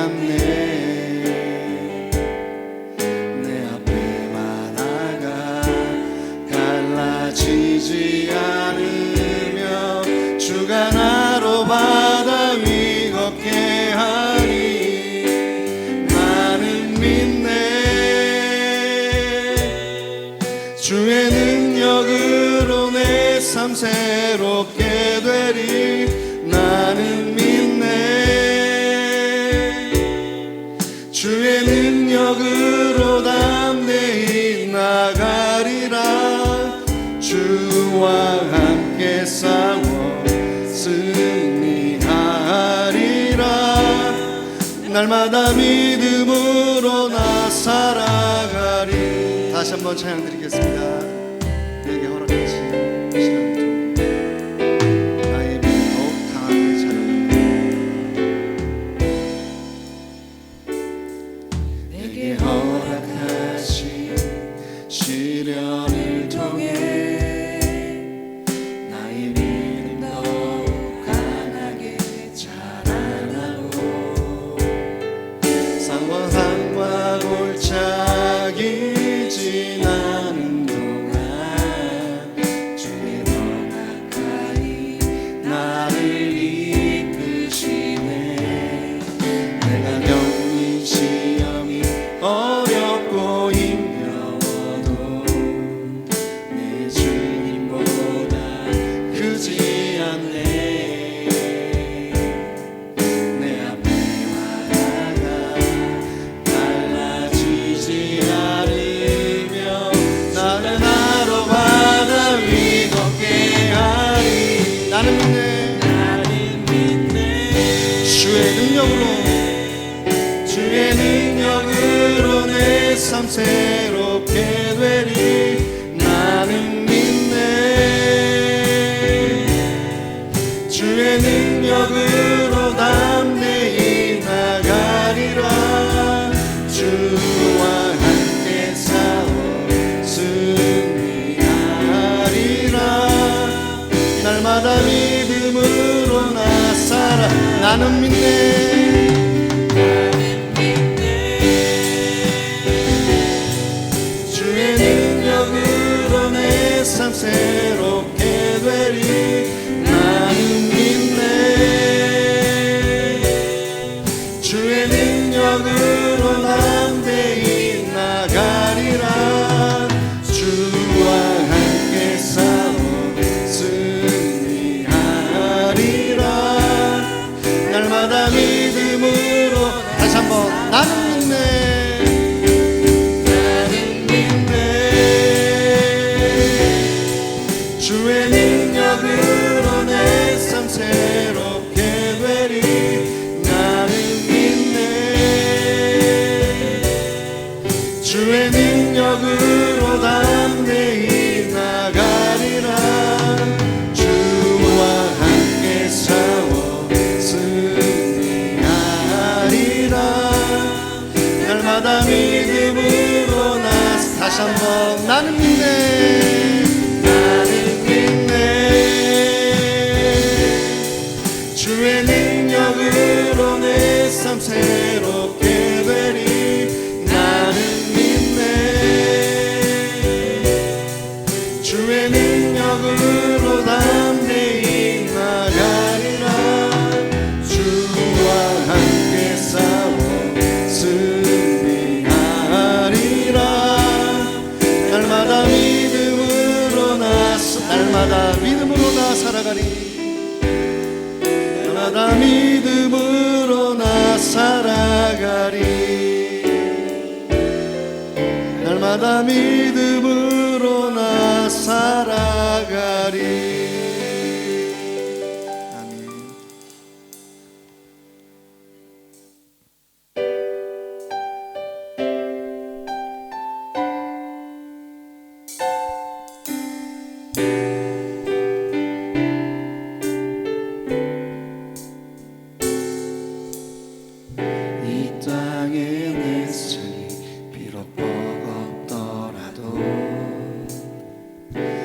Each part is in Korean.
않네. 내 앞에만 나가 갈라지지 않으며 주가 나로 바다 위 걷게 하리. 나는 믿네. 주의 능력으로 내 삶 새롭게 되리. 나는 믿네. 주의 능력으로 담대히 나가리라. 주와 함께 싸워 승리하리라. 날마다 믿음으로 나 살아가리. 다시 한번 찬양 드리겠습니다. 내게 허락하신 시간을 통해 나의 믿음 더욱 강하게 자라나리. 내게 허락하신 시련을 통해 나의 믿음 더욱 강하게 자라나고 상황과 골짜기 지나는 동안 주의 더 가까이 나를 이끄시네. 내가 겪는 시험이 어렵고 힘겨워도 내 주님보다 크지 않네. 내 앞에 나가 달라지지 않으며 나는 하루 바다 위 걷게 하리. 나는 믿네. 주의 능력으로 내 삶 새롭게 되리. 나는 믿네. 주의 능력으로 담대히 나가리라. 주와 함께 싸워 승리하리라. 날마다 믿음으로 나 살아. 나는 믿네. 주의 능력으로 내 삶 새롭게 되리. 나는 믿네. 주의 능력으로 담대히 나가리라. 주와 함께 싸워 승리하리라. 날마다 믿음으로 다시 한번 나는 믿네. 주의 능력으로 내 삶 새롭게 되리. 나는 믿네. 주의 능력으로 담대히 나가리라. 주와 함께 싸워 승리하리라. 날마다 믿음으로 나 다시 한번 나는 믿네. 주의 능력으로 내 삶 새롭게 되리. 나는 믿네. 주의 능력으로 담대히 나가리라. 주와 함께 싸워 승리하리라. 날마다 믿음으로 나 살아가리. 날마다 믿음으로 나 살아가리. 날마다 믿음으로 나 살아가리. 아멘.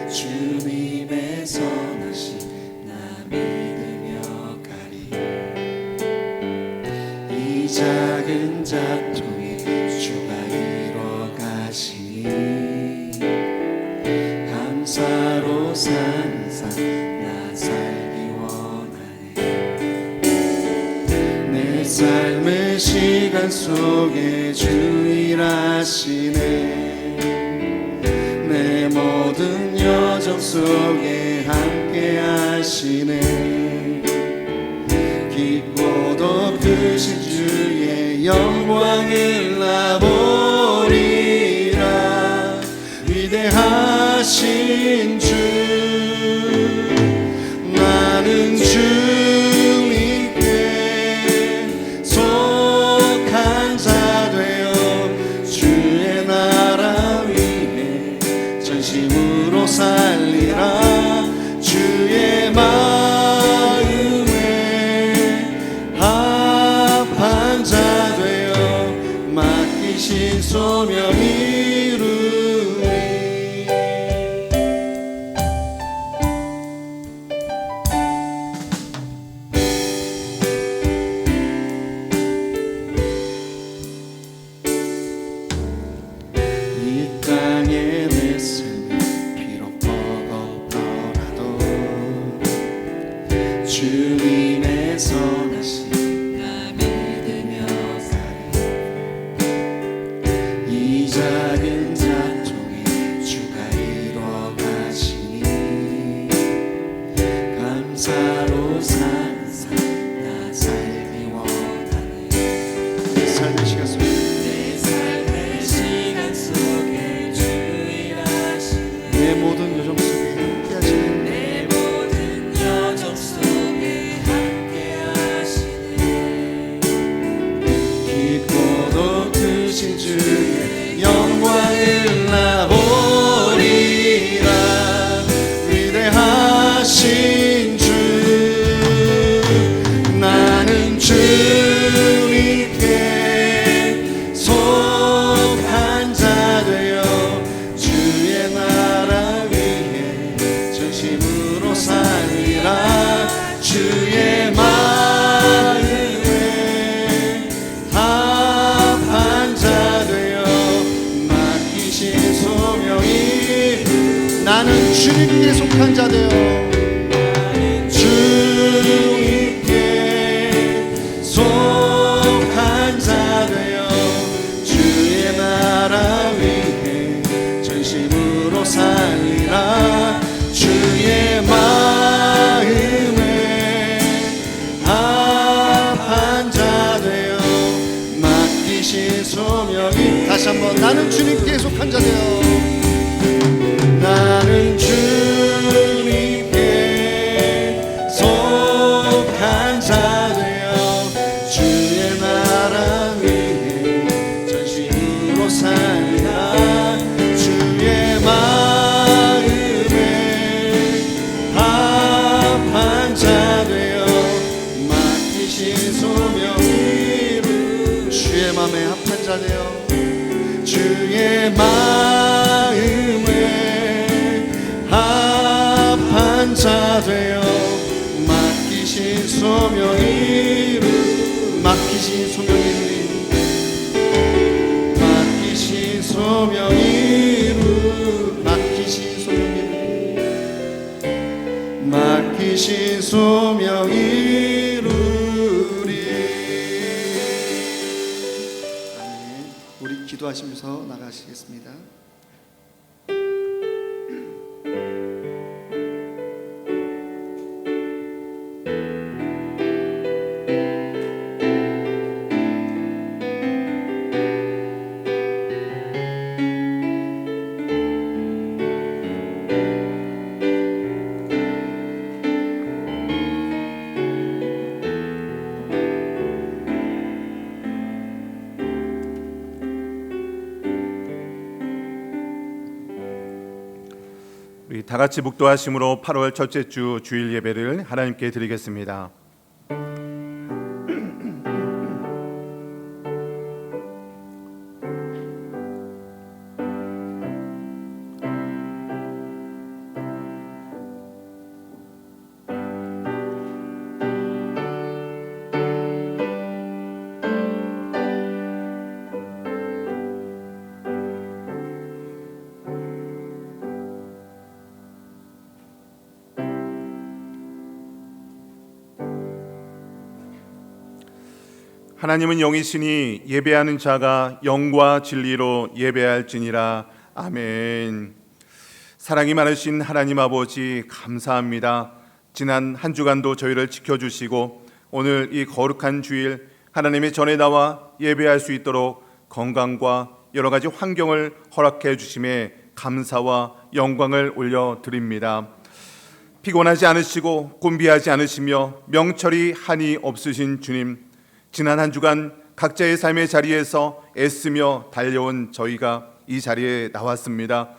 주님의 손 이 작은 자통에 주가 이뤄 가시니 감사로 사는 삶 나 살기 원하네. 내 삶의 시간 속에 주 일하시네. 내 모든 여정 속에 함께 하시네. 깊고도 크신 주의 영광을 나 보리라. 위대하신 주 나는 주님께 속한 자 되어 주의 나라 위해 전심으로 살리라. 주의 마음에 합한 자 되어 맡기신 소명 이루리. 이 땅에 내 삶이 비록 버겁더라도 주님의 선하심 나 믿으며 가리. 이 작은 자통에 주가 이뤄 가시니 감사로 사는 삶 나 살기 원하네. 내 삶의 시간 속에 내 모든 여정 속에 함께 하시네. 내 모든 여정 속에 함께 하시네. 깊고도 크신 주의 영광을 나 보리라. 위대하신 주 나는 주님께 속한 자 되어 주의 나라 위해 전심으로 살리라. 주의 마음에 합한 자 되어 맡기신 소명이. 나는 주님께 속한 자 되어 주님께 속한 자 되어 주의 나라 위해 전심으로 살리라. 주의 마음에 합한 자 되어 맡기신 소명이. 다시 한번 나는 주님께 속한 자 되어 나는 주님께 속한 자 되어 주의 나라 위해 전심으로 살리라. 주의 마음에 합한 자 되어 맡기신 소명 이루. 주의 마음에 합한 자 되어 주의 마음에 합한 자 되어 맡기신 소명 이루. 맡기신 소명 이루. 맡기신 소명 이루. 맡기신 소명 이루. 맡기신 소명 이루리. 아멘. 우리 기도하시면서 나가시겠습니다. 우리 다 같이 묵도하심으로 8월 첫째 주 주일 예배를 하나님께 드리겠습니다. 하나님은 영이시니 예배하는 자가 영과 진리로 예배할지니라. 아멘. 사랑이 많으신 하나님 아버지, 감사합니다. 지난 한 주간도 저희를 지켜주시고 오늘 이 거룩한 주일 하나님의 전에 나와 예배할 수 있도록 건강과 여러 가지 환경을 허락해 주심에 감사와 영광을 올려드립니다. 피곤하지 않으시고 곤비하지 않으시며 명철이 한이 없으신 주님, 지난 한 주간 각자의 삶의 자리에서 애쓰며 달려온 저희가 이 자리에 나왔습니다.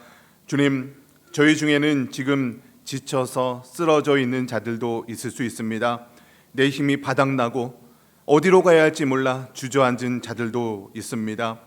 주님, 저희 중에는 지금 지쳐서 쓰러져 있는 자들도 있을 수 있습니다. 내 힘이 바닥나고 어디로 가야 할지 몰라 주저앉은 자들도 있습니다.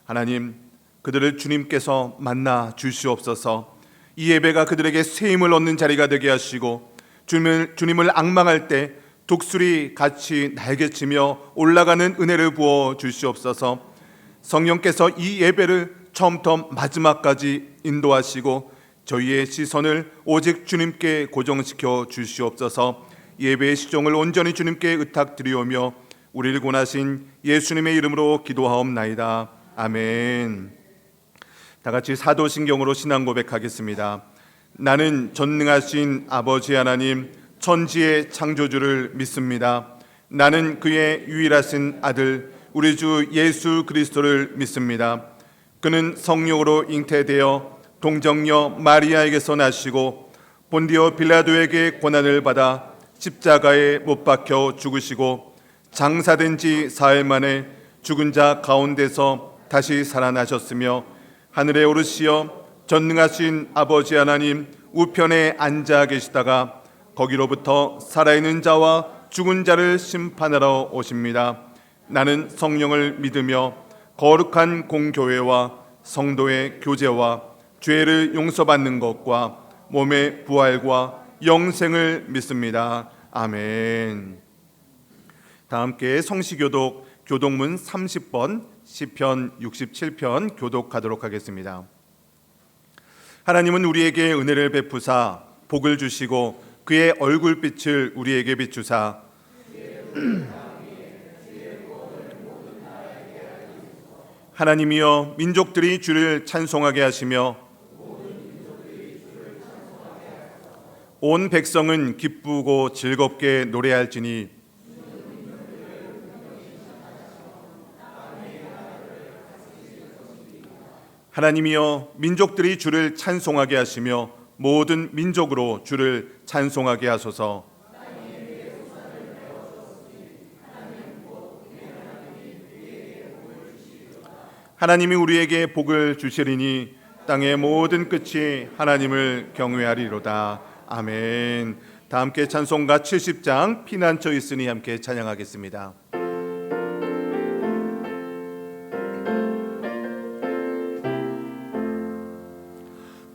하나님, 그들을 주님께서 만나 주시옵소서. 이 예배가 그들에게 새 힘을 얻는 자리가 되게 하시고 주님을 앙망할 때 독수리 같이 날개치며 올라가는 은혜를 부어 주시옵소서. 성령께서 이 예배를 처음부터 마지막까지 인도하시고 저희의 시선을 오직 주님께 고정시켜 주시옵소서. 예배의 시종을 온전히 주님께 의탁드리오며 우리를 구원하신 예수님의 이름으로 기도하옵나이다. 아멘. 다 같이 사도신경으로 신앙 고백하겠습니다. 나는 전능하신 아버지 하나님, 천지의 창조주를 믿습니다. 나는 그의 유일하신 아들 우리 주 예수 그리스도를 믿습니다. 그는 성령으로 잉태되어 동정녀 마리아에게서 나시고 본디오 빌라도에게 고난을 받아 십자가에 못 박혀 죽으시고 장사된 지 사흘 만에 죽은 자 가운데서 다시 살아나셨으며 하늘에 오르시어 전능하신 아버지 하나님 우편에 앉아 계시다가 거기로부터 살아있는 자와 죽은 자를 심판하러 오십니다. 나는 성령을 믿으며 거룩한 공교회와 성도의 교제와 죄를 용서받는 것과 몸의 부활과 영생을 믿습니다. 아멘. 다 함께 성시교독 교독문 30번 시편 67편 교독하도록 하겠습니다. 하나님은 우리에게 은혜를 베푸사 복을 주시고 그의 얼굴빛을 우리에게 비추사 하나님이여 민족들이 주를 찬송하게 하시며 온 백성은 기쁘고 즐겁게 노래할지니 하나님이여 민족들이 주를 찬송하게 하시며 모든 민족으로 주를 찬송하게 하소서. 하나님이 우리에게 복을 주시리니 땅의 모든 끝이 하나님을 경외하리로다. 아멘. 다 함께 찬송가 70장 피난처 있으니 함께 찬양하겠습니다.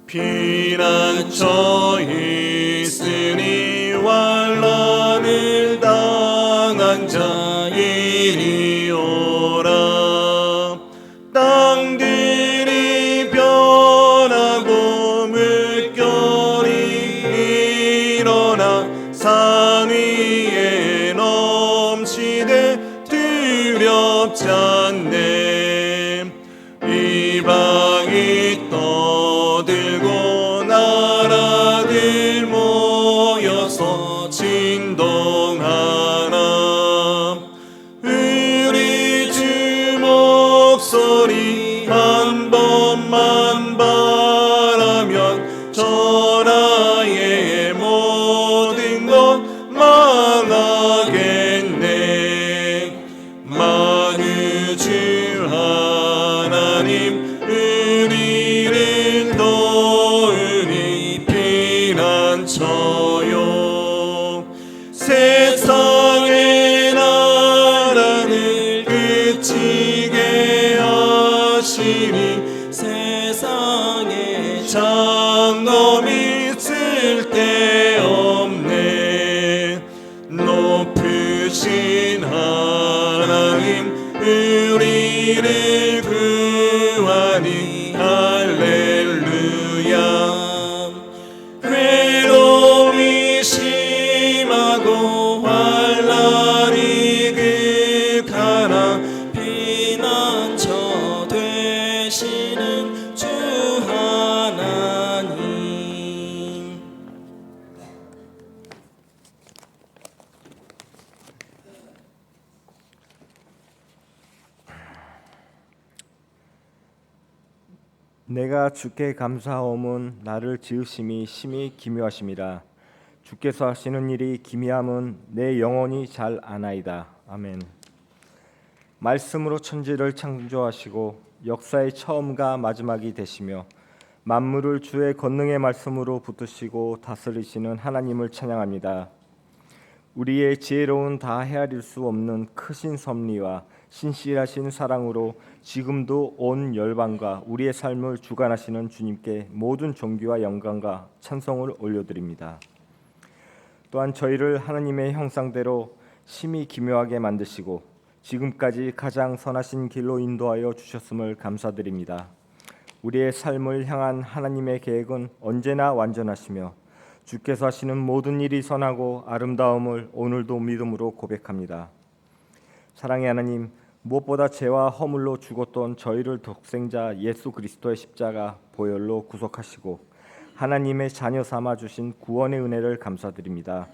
피난처 있으니 환난을 당한 자이리오라. 땅들이 변하고 물결이 일어나 산 위에 넘치되 두렵지 않네. 이방이 떠들고 나라들 모여서 진동하나. 우리 주 목소리 한 번만 바라면 전하의 모든 것 망하겠네. 만유주 하나님 우리를 도우니 피난처요. 세상의 나라를 그치게 하시니 세상에 장엄이 쓸데없네. 높으신 하나님 우리를 구하니 할렐루야. 괴로움이 심하고 환난이 극하나 내가 주께 감사함은 나를 지으심이 심히 기묘하심이라. 주께서 하시는 일이 기미함은 내 영혼이 잘 아나이다. 아멘. 말씀으로 천지를 창조하시고 역사의 처음과 마지막이 되시며 만물을 주의 권능의 말씀으로 붙드시고 다스리시는 하나님을 찬양합니다. 우리의 지혜로운 다 헤아릴 수 없는 크신 섭리와 신실하신 사랑으로 지금도 온 열방과 우리의 삶을 주관하시는 주님께 모든 존귀와 영광과 찬송을 올려드립니다. 또한 저희를 하나님의 형상대로 심히 기묘하게 만드시고 지금까지 가장 선하신 길로 인도하여 주셨음을 감사드립니다. 우리의 삶을 향한 하나님의 계획은 언제나 완전하시며 주께서 하시는 모든 일이 선하고 아름다움을 오늘도 믿음으로 고백합니다. 사랑의 하나님, 무엇보다 죄와 허물로 죽었던 저희를 독생자 예수 그리스도의 십자가 보혈로 구속하시고 하나님의 자녀 삼아 주신 구원의 은혜를 감사드립니다.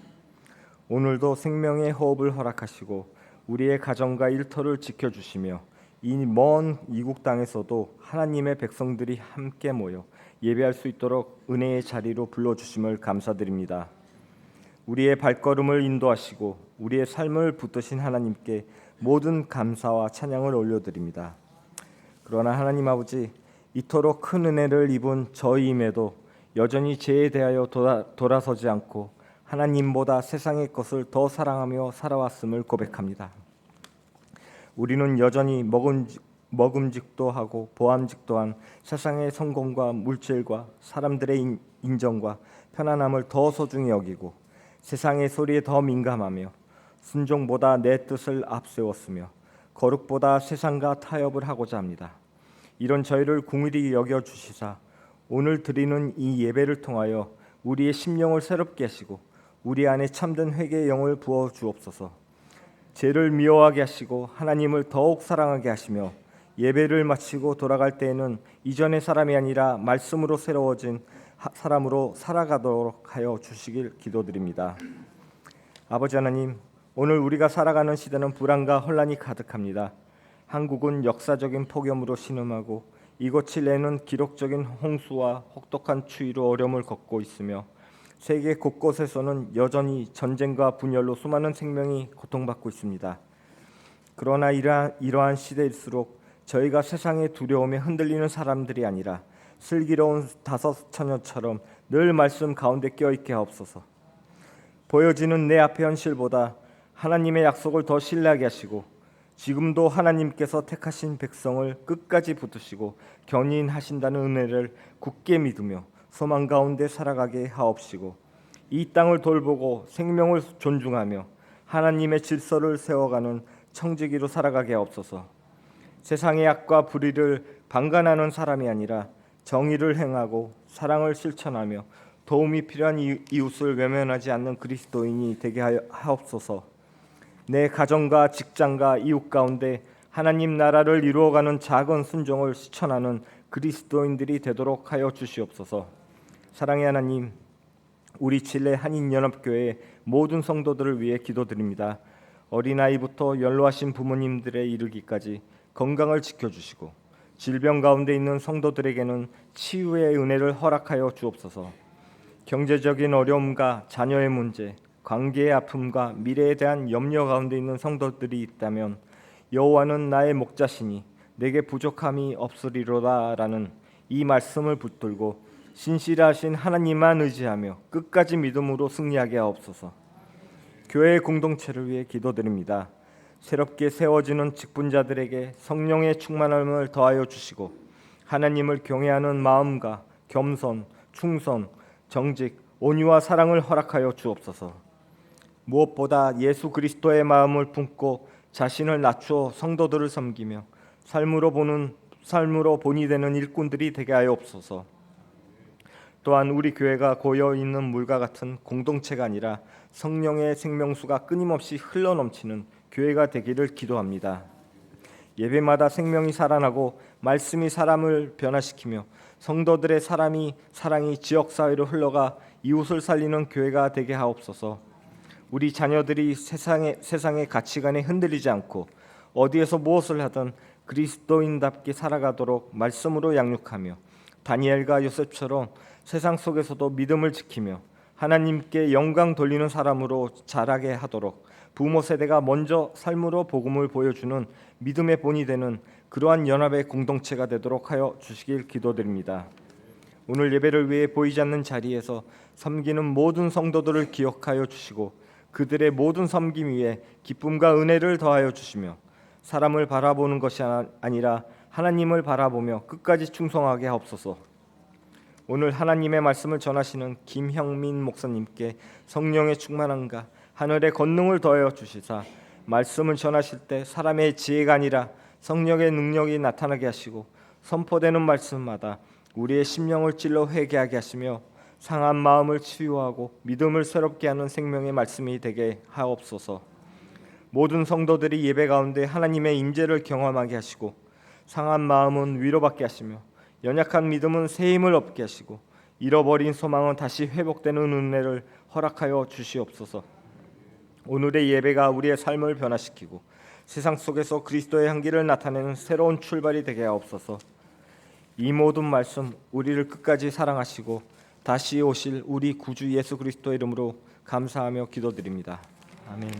오늘도 생명의 호흡을 허락하시고 우리의 가정과 일터를 지켜주시며 이 먼 이국 땅에서도 하나님의 백성들이 함께 모여 예배할 수 있도록 은혜의 자리로 불러주심을 감사드립니다. 우리의 발걸음을 인도하시고 우리의 삶을 붙드신 하나님께 모든 감사와 찬양을 올려드립니다. 그러나 하나님 아버지, 이토록 큰 은혜를 입은 저희임에도 여전히 죄에 대하여 돌아서지 않고 하나님보다 세상의 것을 더 사랑하며 살아왔음을 고백합니다. 우리는 여전히 먹음직도 하고 보암직도 한 세상의 성공과 물질과 사람들의 인정과 편안함을 더 소중히 여기고 세상의 소리에 더 민감하며 순종보다 내 뜻을 앞세웠으며 거룩보다 세상과 타협을 하고자 합니다. 이런 저희를 긍휼히 여겨주시사 오늘 드리는 이 예배를 통하여 우리의 심령을 새롭게 하시고 우리 안에 참된 회개의 영을 부어주옵소서. 죄를 미워하게 하시고 하나님을 더욱 사랑하게 하시며 예배를 마치고 돌아갈 때에는 이전의 사람이 아니라 말씀으로 새로워진 사람으로 살아가도록 하여 주시길 기도드립니다. 아버지 하나님, 오늘 우리가 살아가는 시대는 불안과 혼란이 가득합니다. 한국은 역사적인 폭염으로 신음하고 이곳 칠레는 기록적인 홍수와 혹독한 추위로 어려움을 겪고 있으며 세계 곳곳에서는 여전히 전쟁과 분열로 수많은 생명이 고통받고 있습니다. 그러나 이러한 시대일수록 저희가 세상의 두려움에 흔들리는 사람들이 아니라 슬기로운 다섯 처녀처럼 늘 말씀 가운데 껴있게 하옵소서. 보여지는 내 앞의 현실보다 하나님의 약속을 더 신뢰하게 하시고 지금도 하나님께서 택하신 백성을 끝까지 붙드시고 견인하신다는 은혜를 굳게 믿으며 소망 가운데 살아가게 하옵시고 이 땅을 돌보고 생명을 존중하며 하나님의 질서를 세워가는 청지기로 살아가게 하옵소서. 세상의 악과 불의를 방관하는 사람이 아니라 정의를 행하고 사랑을 실천하며 도움이 필요한 이웃을 외면하지 않는 그리스도인이 되게 하옵소서. 내 가정과 직장과 이웃 가운데 하나님 나라를 이루어가는 작은 순종을 실천하는 그리스도인들이 되도록 하여 주시옵소서. 사랑의 하나님, 우리 칠레 한인연합교회 모든 성도들을 위해 기도드립니다. 어린아이부터 연로하신 부모님들에 이르기까지 건강을 지켜주시고 질병 가운데 있는 성도들에게는 치유의 은혜를 허락하여 주옵소서. 경제적인 어려움과 자녀의 문제, 관계의 아픔과 미래에 대한 염려 가운데 있는 성도들이 있다면 여호와는 나의 목자시니 내게 부족함이 없으리로다라는 이 말씀을 붙들고 신실하신 하나님만 의지하며 끝까지 믿음으로 승리하게 하옵소서. 교회 공동체를 위해 기도드립니다. 새롭게 세워지는 직분자들에게 성령의 충만함을 더하여 주시고 하나님을 경외하는 마음과 겸손, 충성, 정직, 온유와 사랑을 허락하여 주옵소서. 무엇보다 예수 그리스도의 마음을 품고 자신을 낮추어 성도들을 섬기며 삶으로 본이 되는 일꾼들이 되게 하옵소서. 또한 우리 교회가 고여 있는 물과 같은 공동체가 아니라 성령의 생명수가 끊임없이 흘러넘치는 교회가 되기를 기도합니다. 예배마다 생명이 살아나고 말씀이 사람을 변화시키며 성도들의 사랑이 지역사회로 흘러가 이웃을 살리는 교회가 되게 하옵소서. 우리 자녀들이 세상의 가치관에 흔들리지 않고 어디에서 무엇을 하든 그리스도인답게 살아가도록 말씀으로 양육하며 다니엘과 요셉처럼 세상 속에서도 믿음을 지키며 하나님께 영광 돌리는 사람으로 자라게 하도록 부모 세대가 먼저 삶으로 복음을 보여주는 믿음의 본이 되는 그러한 연합의 공동체가 되도록 하여 주시길 기도드립니다. 오늘 예배를 위해 보이지 않는 자리에서 섬기는 모든 성도들을 기억하여 주시고 그들의 모든 섬김 위에 기쁨과 은혜를 더하여 주시며 사람을 바라보는 것이 아니라 하나님을 바라보며 끝까지 충성하게 하옵소서. 오늘 하나님의 말씀을 전하시는 김형민 목사님께 성령의 충만함과 하늘의 권능을 더하여 주시사 말씀을 전하실 때 사람의 지혜가 아니라 성령의 능력이 나타나게 하시고 선포되는 말씀마다 우리의 심령을 찔러 회개하게 하시며 상한 마음을 치유하고 믿음을 새롭게 하는 생명의 말씀이 되게 하옵소서. 모든 성도들이 예배 가운데 하나님의 임재를 경험하게 하시고 상한 마음은 위로받게 하시며 연약한 믿음은 새 힘을 얻게 하시고 잃어버린 소망은 다시 회복되는 은혜를 허락하여 주시옵소서. 오늘의 예배가 우리의 삶을 변화시키고 세상 속에서 그리스도의 향기를 나타내는 새로운 출발이 되게 하옵소서. 이 모든 말씀 우리를 끝까지 사랑하시고 다시 오실 우리 구주 예수 그리스도의 이름으로 감사하며 기도드립니다. 아멘.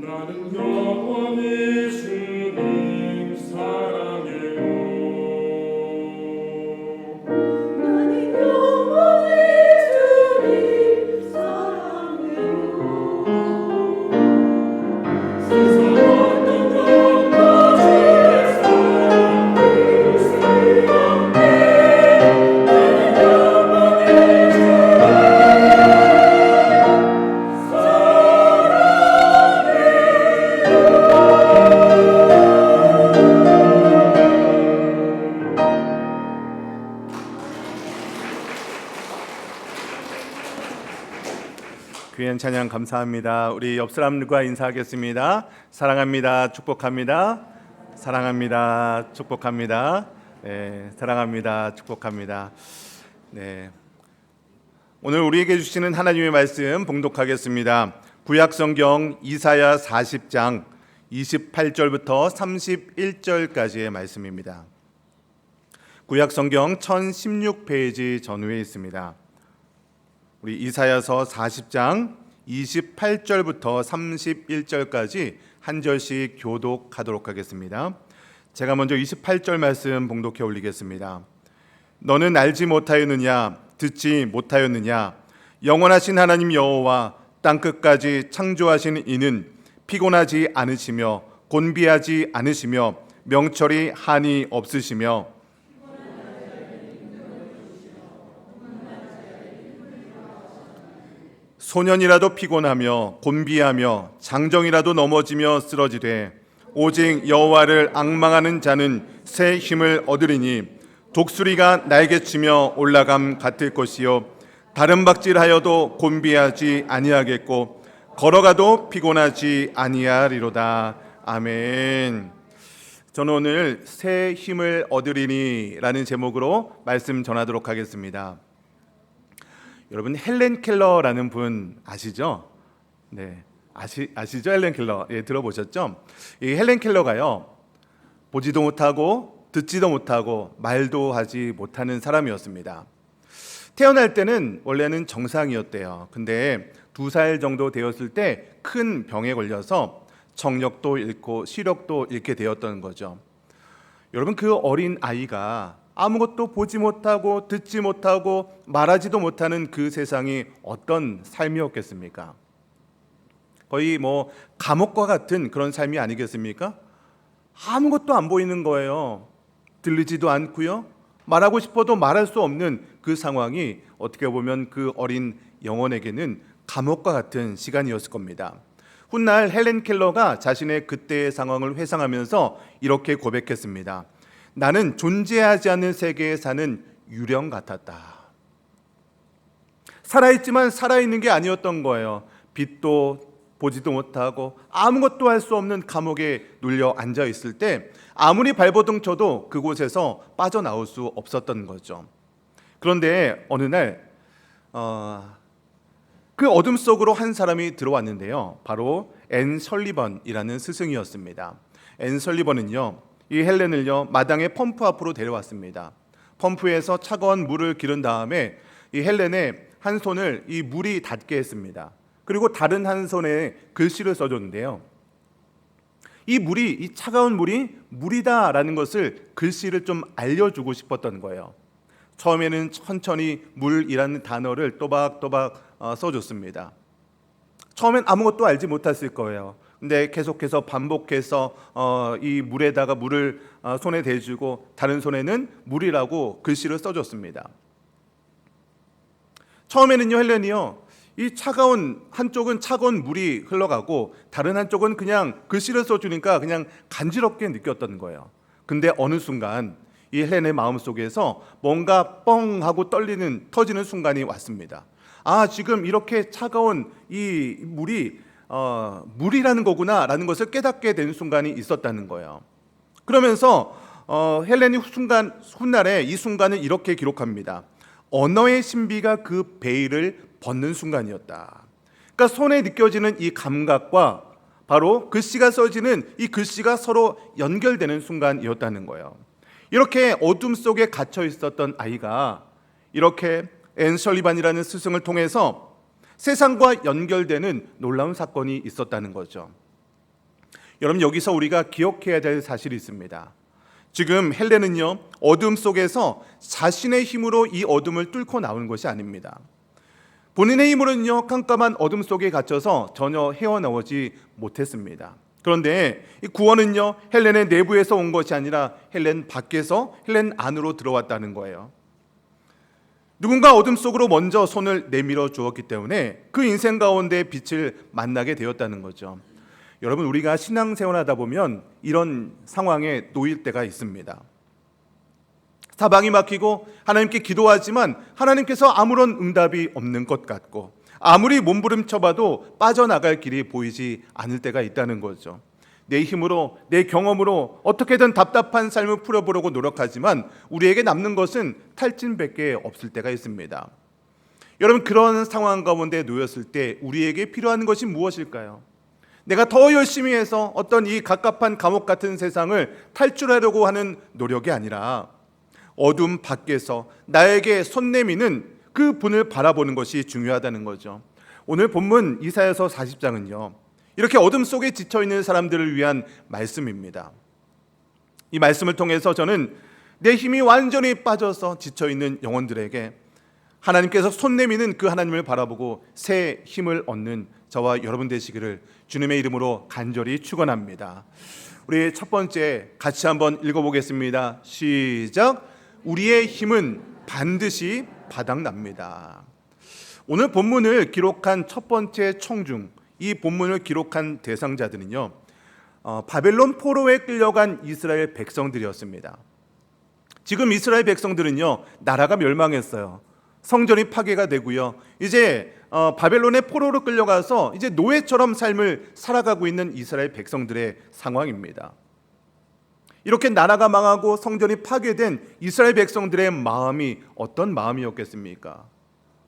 나는 영원히 주님 사랑해요. 나는 영원히 주님 사랑해요. 세상 어떤 것도 주의 사랑을 수 없네. 나는 영원히 귀한 찬양 감사합니다. 우리 옆 사람들과 인사하겠습니다. 사랑합니다. 축복합니다. 사랑합니다. 축복합니다. 네, 사랑합니다. 축복합니다. 네. 오늘 우리에게 주시는 하나님의 말씀 봉독하겠습니다. 구약 성경 이사야 40장 28절부터 31절까지의 말씀입니다. 구약 성경 1016페이지 전후에 있습니다. 우리 이사야서 40장 28절부터 31절까지 한 절씩 교독하도록 하겠습니다. 제가 먼저 28절 말씀 봉독해 올리겠습니다. 너는 알지 못하였느냐 듣지 못하였느냐 영원하신 하나님 여호와 땅끝까지 창조하신 이는 피곤하지 않으시며 곤비하지 않으시며 명철이 한이 없으시며 소년이라도 피곤하며 곤비하며 장정이라도 넘어지며 쓰러지되 오직 여호와를 앙망하는 자는 새 힘을 얻으리니 독수리가 날개치며 올라감 같을 것이요 다른 박질하여도 곤비하지 아니하겠고 걸어가도 피곤하지 아니하리로다. 아멘. 저는 오늘 새 힘을 얻으리니 라는 제목으로 말씀 전하도록 하겠습니다. 여러분 헬렌 켈러라는 분 아시죠? 네, 아시죠? 헬렌 켈러. 예, 들어보셨죠? 이 헬렌 켈러가요 보지도 못하고 듣지도 못하고 말도 하지 못하는 사람이었습니다. 태어날 때는 원래는 정상이었대요. 근데 2살 정도 되었을 때 큰 병에 걸려서 청력도 잃고 시력도 잃게 되었던 거죠. 여러분 그 어린 아이가 아무것도 보지 못하고 듣지 못하고 말하지도 못하는 그 세상이 어떤 삶이었겠습니까? 거의 뭐 감옥과 같은 그런 삶이 아니겠습니까? 아무것도 안 보이는 거예요. 들리지도 않고요. 말하고 싶어도 말할 수 없는 그 상황이 어떻게 보면 그 어린 영혼에게는 감옥과 같은 시간이었을 겁니다. 훗날 헬렌 켈러가 자신의 그때의 상황을 회상하면서 이렇게 고백했습니다. 나는 존재하지 않는 세계에 사는 유령 같았다. 살아있지만 살아있는 게 아니었던 거예요. 빛도 보지도 못하고 아무것도 할 수 없는 감옥에 눌려 앉아 있을 때 아무리 발버둥 쳐도 그곳에서 빠져나올 수 없었던 거죠. 그런데 어느 날 그 어둠 속으로 한 사람이 들어왔는데요. 바로 앤 설리번이라는 스승이었습니다. 앤 설리번은요, 이 헬렌을요 마당의 펌프 앞으로 데려왔습니다. 펌프에서 차가운 물을 기른 다음에 이 헬렌의 한 손을 이 물이 닿게 했습니다. 그리고 다른 한 손에 글씨를 써줬는데요. 이 차가운 물이 물이다라는 것을 글씨를 좀 알려주고 싶었던 거예요. 처음에는 천천히 물이라는 단어를 또박또박 써줬습니다. 처음엔 아무것도 알지 못했을 거예요. 근데 계속해서 반복해서 이 물에다가 물을 손에 대주고 다른 손에는 물이라고 글씨를 써줬습니다. 처음에는요 헬렌이요 이 차가운 한쪽은 차가운 물이 흘러가고 다른 한쪽은 그냥 글씨를 써주니까 그냥 간지럽게 느꼈던 거예요. 근데 어느 순간 이 헬렌의 마음속에서 뭔가 뻥 하고 터지는 순간이 왔습니다. 아, 지금 이렇게 차가운 이 물이 물이라는 거구나라는 것을 깨닫게 된 순간이 있었다는 거예요. 그러면서 헬렌이 훗날에 이 순간을 이렇게 기록합니다. 언어의 신비가 그 베일을 벗는 순간이었다. 그러니까 손에 느껴지는 이 감각과 바로 글씨가 써지는 이 글씨가 서로 연결되는 순간이었다는 거예요. 이렇게 어둠 속에 갇혀 있었던 아이가 이렇게 앤 설리반이라는 스승을 통해서 세상과 연결되는 놀라운 사건이 있었다는 거죠. 여러분, 여기서 우리가 기억해야 될 사실이 있습니다. 지금 헬레는요, 어둠 속에서 자신의 힘으로 이 어둠을 뚫고 나오는 것이 아닙니다. 본인의 힘으로는요, 깜깜한 어둠 속에 갇혀서 전혀 헤어나오지 못했습니다. 그런데 이 구원은요, 헬렌의 내부에서 온 것이 아니라 헬렌 밖에서 헬렌 안으로 들어왔다는 거예요. 누군가 어둠 속으로 먼저 손을 내밀어 주었기 때문에 그 인생 가운데 빛을 만나게 되었다는 거죠. 여러분, 우리가 신앙생활하다 보면 이런 상황에 놓일 때가 있습니다. 사방이 막히고 하나님께 기도하지만 하나님께서 아무런 응답이 없는 것 같고, 아무리 몸부림쳐봐도 빠져나갈 길이 보이지 않을 때가 있다는 거죠. 내 힘으로, 내 경험으로 어떻게든 답답한 삶을 풀어보려고 노력하지만 우리에게 남는 것은 탈진밖에 없을 때가 있습니다. 여러분, 그런 상황 가운데 놓였을 때 우리에게 필요한 것이 무엇일까요? 내가 더 열심히 해서 어떤 이 갑갑한 감옥 같은 세상을 탈출하려고 하는 노력이 아니라 어둠 밖에서 나에게 손 내미는 그 분을 바라보는 것이 중요하다는 거죠. 오늘 본문 이사야서 40장은요, 이렇게 어둠 속에 지쳐있는 사람들을 위한 말씀입니다. 이 말씀을 통해서 저는 내 힘이 완전히 빠져서 지쳐있는 영혼들에게 하나님께서 손 내미는 그 하나님을 바라보고 새 힘을 얻는 저와 여러분 되시기를 주님의 이름으로 간절히 축원합니다. 우리 첫 번째 같이 한번 읽어보겠습니다. 시작. 우리의 힘은 반드시 바닥납니다. 오늘 본문을 기록한 첫 번째 청중, 이 본문을 기록한 대상자들은요, 바벨론 포로에 끌려간 이스라엘 백성들이었습니다. 지금 이스라엘 백성들은요, 나라가 멸망했어요. 성전이 파괴가 되고요, 이제 바벨론의 포로로 끌려가서 이제 노예처럼 삶을 살아가고 있는 이스라엘 백성들의 상황입니다. 이렇게 나라가 망하고 성전이 파괴된 이스라엘 백성들의 마음이 어떤 마음이었겠습니까?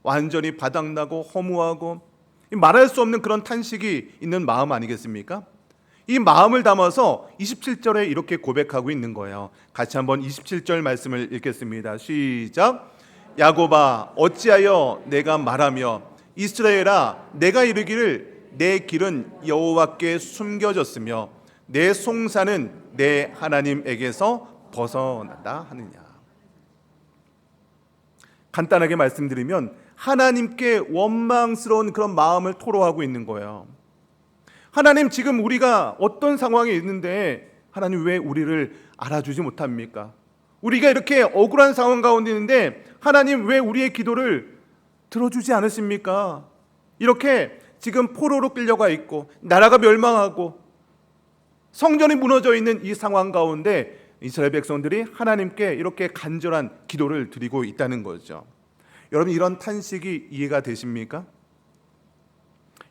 완전히 바닥나고 허무하고 말할 수 없는 그런 탄식이 있는 마음 아니겠습니까? 이 마음을 담아서 27절에 이렇게 고백하고 있는 거예요. 같이 한번 27절 말씀을 읽겠습니다. 시작. 야곱아, 어찌하여 내가 말하며 이스라엘아, 내가 이르기를 내 길은 여호와께 숨겨졌으며 내 송사는 내 하나님에게서 벗어난다 하느냐. 간단하게 말씀드리면 하나님께 원망스러운 그런 마음을 토로하고 있는 거예요. 하나님, 지금 우리가 어떤 상황에 있는데 하나님 왜 우리를 알아주지 못합니까? 우리가 이렇게 억울한 상황 가운데 있는데 하나님 왜 우리의 기도를 들어주지 않으십니까? 이렇게 지금 포로로 끌려가 있고 나라가 멸망하고 성전이 무너져 있는 이 상황 가운데 이스라엘 백성들이 하나님께 이렇게 간절한 기도를 드리고 있다는 거죠. 여러분, 이런 탄식이 이해가 되십니까?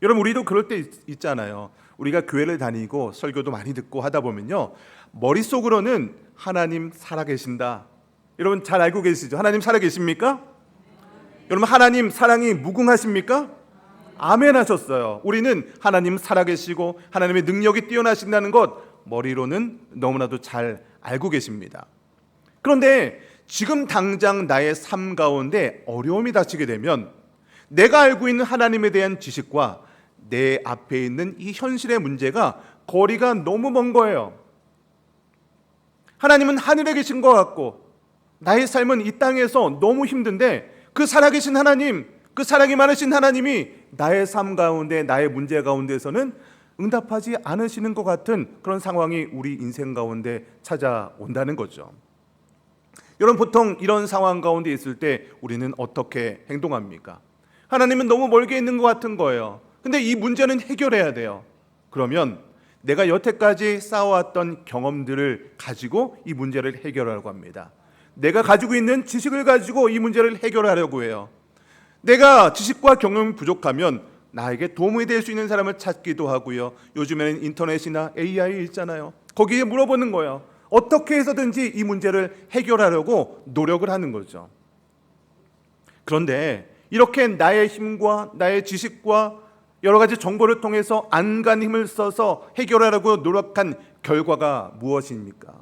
여러분, 우리도 그럴 때 있잖아요. 우리가 교회를 다니고 설교도 많이 듣고 하다 보면요, 머릿속으로는 하나님 살아계신다. 여러분 잘 알고 계시죠? 하나님 살아계십니까? 여러분, 하나님 사랑이 무궁하십니까? 아멘 하셨어요. 우리는 하나님 살아계시고 하나님의 능력이 뛰어나신다는 것 머리로는 너무나도 잘 알고 계십니다. 그런데 지금 당장 나의 삶 가운데 어려움이 닥치게 되면 내가 알고 있는 하나님에 대한 지식과 내 앞에 있는 이 현실의 문제가 거리가 너무 먼 거예요. 하나님은 하늘에 계신 것 같고 나의 삶은 이 땅에서 너무 힘든데 그 살아계신 하나님, 그 사랑이 많으신 하나님이 나의 삶 가운데, 나의 문제 가운데서는 응답하지 않으시는 것 같은 그런 상황이 우리 인생 가운데 찾아온다는 거죠. 여러분, 보통 이런 상황 가운데 있을 때 우리는 어떻게 행동합니까? 하나님은 너무 멀게 있는 것 같은 거예요. 근데 이 문제는 해결해야 돼요. 그러면 내가 여태까지 쌓아왔던 경험들을 가지고 이 문제를 해결하려고 합니다. 내가 가지고 있는 지식을 가지고 이 문제를 해결하려고 해요. 내가 지식과 경험이 부족하면 나에게 도움이 될 수 있는 사람을 찾기도 하고요. 요즘에는 인터넷이나 AI 있잖아요. 거기에 물어보는 거예요. 어떻게 해서든지 이 문제를 해결하려고 노력을 하는 거죠. 그런데 이렇게 나의 힘과 나의 지식과 여러 가지 정보를 통해서 안간 힘을 써서 해결하려고 노력한 결과가 무엇입니까?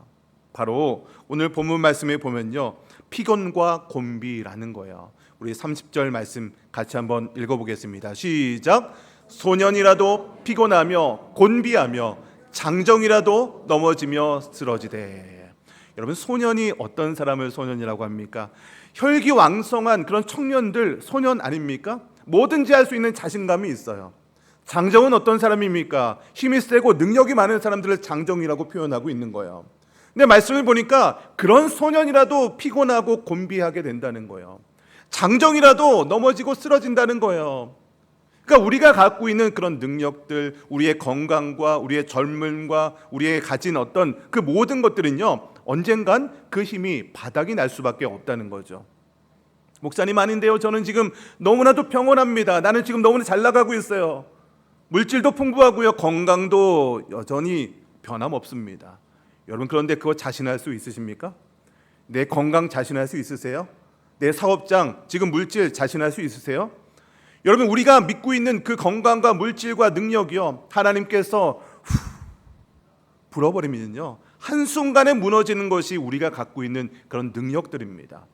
바로 오늘 본문 말씀에 보면요, 피곤과 곤비라는 거예요. 우리 30절 말씀 같이 한번 읽어보겠습니다. 시작. 소년이라도 피곤하며 곤비하며 장정이라도 넘어지며 쓰러지되. 여러분, 소년이 어떤 사람을 소년이라고 합니까? 혈기왕성한 그런 청년들 소년 아닙니까? 뭐든지 할 수 있는 자신감이 있어요. 장정은 어떤 사람입니까? 힘이 세고 능력이 많은 사람들을 장정이라고 표현하고 있는 거예요. 근데 말씀을 보니까 그런 소년이라도 피곤하고 곤비하게 된다는 거예요. 장정이라도 넘어지고 쓰러진다는 거예요. 그러니까 우리가 갖고 있는 그런 능력들, 우리의 건강과 우리의 젊음과 우리의 가진 어떤 그 모든 것들은요, 언젠간 그 힘이 바닥이 날 수밖에 없다는 거죠. 목사님 아닌데요, 저는 지금 너무나도 평온합니다. 나는 지금 너무나 잘 나가고 있어요. 물질도 풍부하고요, 건강도 여전히 변함없습니다. 여러분, 그런데 그거 자신할 수 있으십니까? 내 건강 자신할 수 있으세요? 내 사업장, 지금 물질 자신할 수 있으세요? 여러분, 우리가 믿고 있는 그 건강과 물질과 능력이요, 하나님께서 불어버리면요, 한순간에 무너지는 것이 우리가 갖고 있는 그런 능력들입니다.